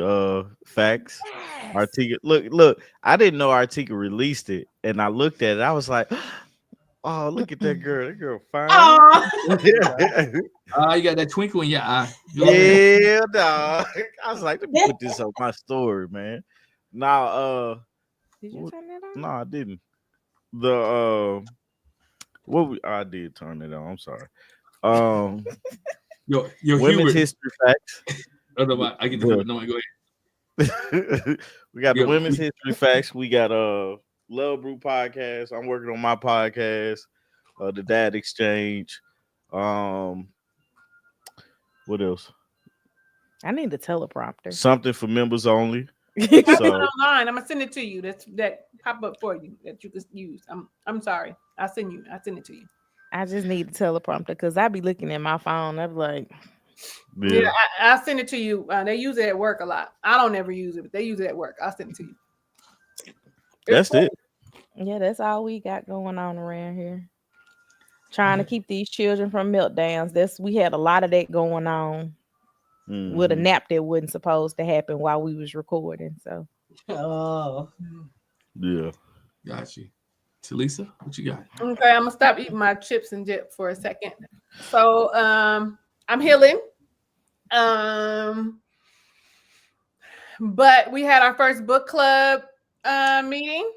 [SPEAKER 3] facts. Yes. Artika, look, I didn't know Artika released it, and I looked at it. I was like, oh, look at that girl. That girl fine.
[SPEAKER 1] You got that twinkle in your eye.
[SPEAKER 3] Yeah, dog. I was like, let me put this on my story, man. Now,
[SPEAKER 5] did you turn it on?
[SPEAKER 3] No, I didn't. I did turn it on. I'm sorry.
[SPEAKER 1] Your
[SPEAKER 3] women's history facts.
[SPEAKER 1] Oh, no, I get to do it. No, go
[SPEAKER 3] ahead. We got the women's history facts. We got Love Brew podcast. I'm working on my podcast, the Dad Exchange. What else?
[SPEAKER 5] I need the teleprompter.
[SPEAKER 3] Something for members only.
[SPEAKER 2] Online. I'm gonna send it to you. That pop up for you that you can use. I'm sorry. I'll send it to you.
[SPEAKER 5] I just need the teleprompter because I be looking at my phone. I'm like,
[SPEAKER 2] I'll send it to you. They use it at work a lot. I don't ever use it, but they use it at work. I'll send it to you.
[SPEAKER 3] That's it.
[SPEAKER 5] Yeah, that's all we got going on around here. Trying to keep these children from meltdowns. We had a lot of that going on. with a nap that wasn't supposed to happen while we was recording. So
[SPEAKER 3] yeah.
[SPEAKER 1] Got you. Talisa, what you got?
[SPEAKER 2] Okay, I'm gonna stop eating my chips and dip for a second. So I'm healing. But we had our first book club meeting,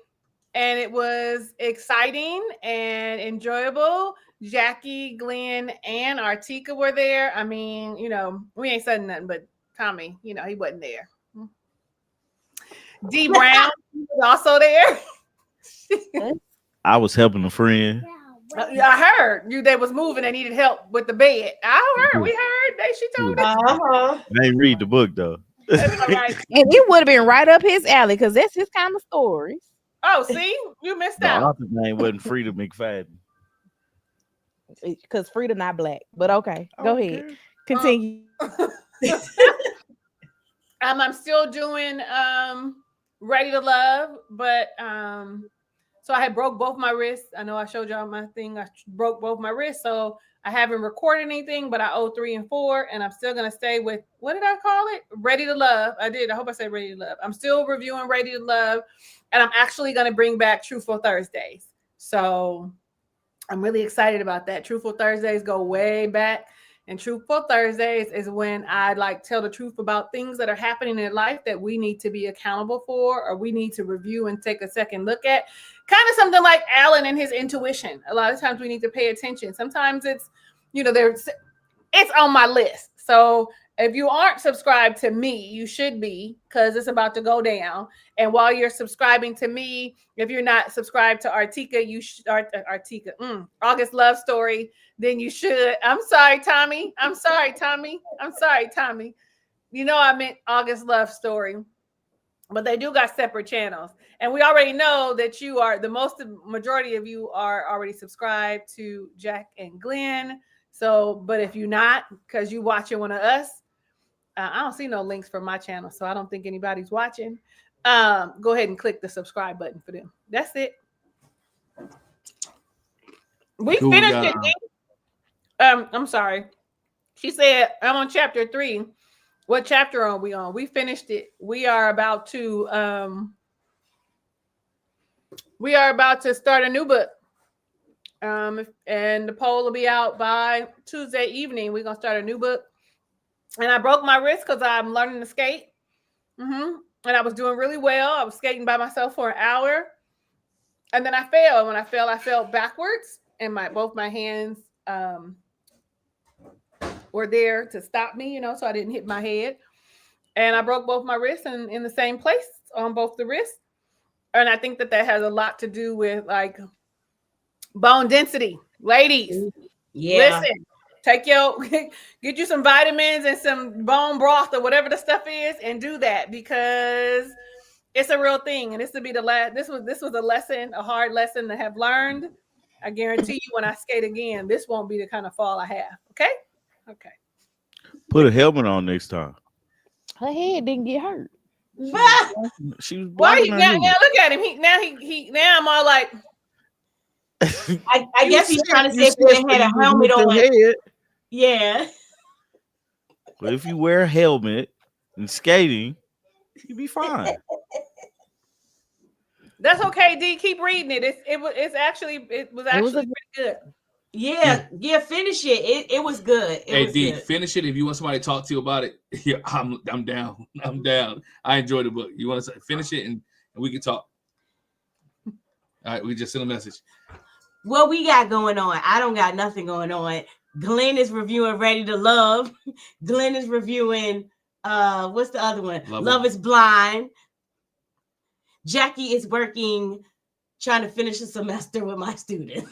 [SPEAKER 2] and it was exciting and enjoyable. Jackie, Glenn, and Artika were there. I mean, we ain't said nothing, but Tommy, he wasn't there. D Brown was also there.
[SPEAKER 3] I was helping a friend.
[SPEAKER 2] I heard they was moving and needed help with the bed. I heard. We heard. She told us.
[SPEAKER 3] I ain't read the book though.
[SPEAKER 2] Right.
[SPEAKER 5] And it would have been right up his alley because that's his kind of stories.
[SPEAKER 2] Oh, see, you missed
[SPEAKER 3] The
[SPEAKER 2] out.
[SPEAKER 3] author's name wasn't Frida McFadden.
[SPEAKER 5] Because Frida not black, but okay, go ahead, continue.
[SPEAKER 2] I'm still doing Ready to Love, but so I had broke both my wrists. I know I showed y'all my thing. I broke both my wrists, so I haven't recorded anything, but I owe 3 and 4, and I'm still gonna stay with, what did I call it? Ready to Love. I did. I hope I said Ready to Love. I'm still reviewing Ready to Love, and I'm actually gonna bring back Truthful Thursdays. So I'm really excited about that. Truthful Thursdays go way back. And Truthful Thursdays is when I tell the truth about things that are happening in life that we need to be accountable for, or we need to review and take a second look at. Kind of something like Alan and his intuition. A lot of times we need to pay attention. Sometimes it's, it's on my list. So if you aren't subscribed to me, you should be, because it's about to go down. And while you're subscribing to me, if you're not subscribed to Artika, you should August Love Story, then you should. I'm sorry, Tommy. I meant August Love Story. But they do got separate channels. And we already know that the majority of you are already subscribed to Jack and Glenn. So, but if you're not, because you watching one of us, I don't see no links for my channel, so I don't think anybody's watching. Go ahead and click the subscribe button for them. That's it. We finished it. I'm sorry. She said, I'm on chapter 3. What chapter are we on? We finished it. We are about to start a new book. And the poll will be out by Tuesday evening. We're gonna start a new book. And I broke my wrist because I'm learning to skate. And I was doing really well. I was skating by myself for an hour. And then I fell. And when I fell backwards. And both my hands were there to stop me, so I didn't hit my head. And I broke both my wrists in the same place on both the wrists. And I think that has a lot to do with bone density. Ladies, listen. Get you some vitamins and some bone broth or whatever the stuff is, and do that, because it's a real thing. And this will be the last. This was a lesson, a hard lesson to have learned. I guarantee you, when I skate again, this won't be the kind of fall I have. Okay.
[SPEAKER 3] Put a helmet on next time.
[SPEAKER 5] Her head didn't get hurt.
[SPEAKER 3] She was.
[SPEAKER 2] Why now look at him. Now I'm all like.
[SPEAKER 4] I guess he's trying to say if you had a helmet on.
[SPEAKER 3] Head.
[SPEAKER 4] Yeah.
[SPEAKER 3] But if you wear a helmet and skating, you'll be fine.
[SPEAKER 2] That's okay, D. Keep reading it. It was actually pretty good.
[SPEAKER 4] Yeah, finish it. It was good.
[SPEAKER 1] Hey, D, finish it. If you want somebody to talk to you about it, yeah, I'm down. I'm down. I enjoy the book. You want to finish it and we can talk. All right, we just send a message.
[SPEAKER 4] What we got going on? I don't got nothing going on. Glenn is reviewing Ready to Love. Glenn is reviewing what's the other one? Love is Blind. Jackie is working, trying to finish a semester with my students.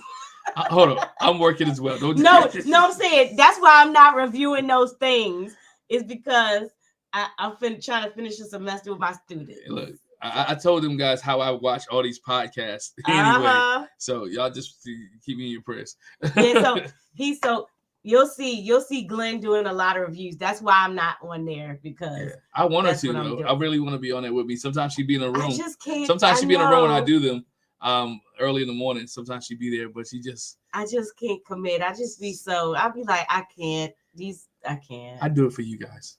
[SPEAKER 1] Hold on, I'm working as well.
[SPEAKER 4] No, I'm saying that's why I'm not reviewing those things. Is because I'm trying to finish a semester with my students.
[SPEAKER 1] Look, I told them guys how I watch all these podcasts anyway. So y'all just keep me in your prayers.
[SPEAKER 4] So you'll see Glenn doing a lot of reviews. That's why I'm not on there, because
[SPEAKER 1] I want her to though. I really want to be on there with me. Sometimes she be in a room.
[SPEAKER 4] I just can't.
[SPEAKER 1] Sometimes she be in a room when I do them early in the morning. Sometimes she be there, but I
[SPEAKER 4] just can't commit. I'll be like, I can't. I can't.
[SPEAKER 1] I do it for you guys.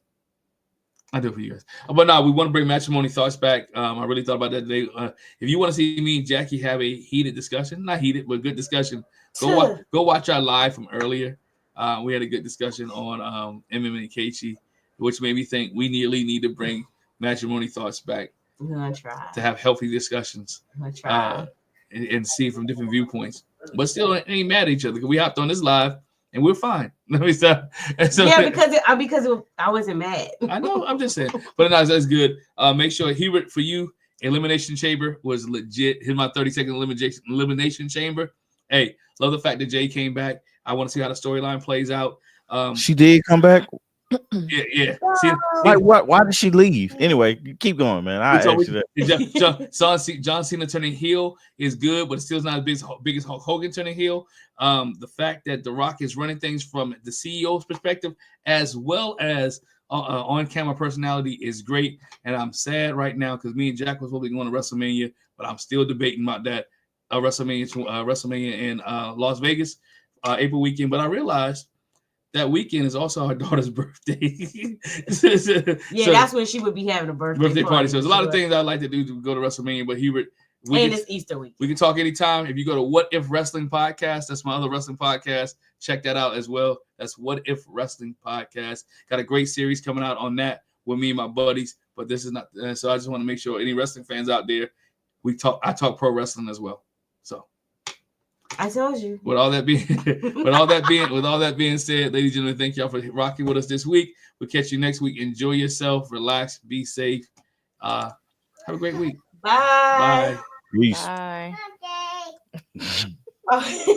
[SPEAKER 1] I do for you guys. But no, we want to bring matrimony thoughts back. I really thought about that today. If you want to see me and Jackie have a heated discussion, not heated, but good discussion, go watch our live from earlier. We had a good discussion on MM and Keiichi, which made me think we need to bring matrimony thoughts back.
[SPEAKER 4] I'm gonna try
[SPEAKER 1] to have healthy discussions.
[SPEAKER 4] I'm gonna try
[SPEAKER 1] and see from different viewpoints. But still ain't mad at each other because we hopped on this live and we're fine. Because
[SPEAKER 4] I wasn't mad.
[SPEAKER 1] I know, I'm just saying. But no, that's good. Make sure Hubert, for you, Elimination Chamber was legit. Here's my 30-second elimination chamber. Hey, love the fact that Jay came back. I want to see how the storyline plays out.
[SPEAKER 3] She did come back.
[SPEAKER 1] Yeah. See,
[SPEAKER 3] like what? Why did she leave? Anyway, keep going, man.
[SPEAKER 1] John Cena turning heel is good, but it's still not as big as Hulk Hogan turning heel. The fact that The Rock is running things from the CEO's perspective as well as on-camera personality is great. And I'm sad right now because me and Jack was probably going to WrestleMania, but I'm still debating about that WrestleMania in Las Vegas, April weekend. But I realized that weekend is also her daughter's birthday.
[SPEAKER 4] That's when she would be having a birthday party.
[SPEAKER 1] So there's a lot of things I'd like to do to go to WrestleMania, but Hubert,
[SPEAKER 4] it's Easter week.
[SPEAKER 1] We can talk anytime. If you go to What If Wrestling Podcast, that's my other wrestling podcast. Check that out as well. That's What If Wrestling Podcast. Got a great series coming out on that with me and my buddies. But this is not. So I just want to make sure any wrestling fans out there, I talk pro wrestling as well. So.
[SPEAKER 4] I told you.
[SPEAKER 1] With all that being said, ladies and gentlemen, thank y'all for rocking with us this week. We'll catch you next week. Enjoy yourself, relax, be safe. Have a great week.
[SPEAKER 4] Bye.
[SPEAKER 3] Peace.
[SPEAKER 5] Bye.
[SPEAKER 4] Okay.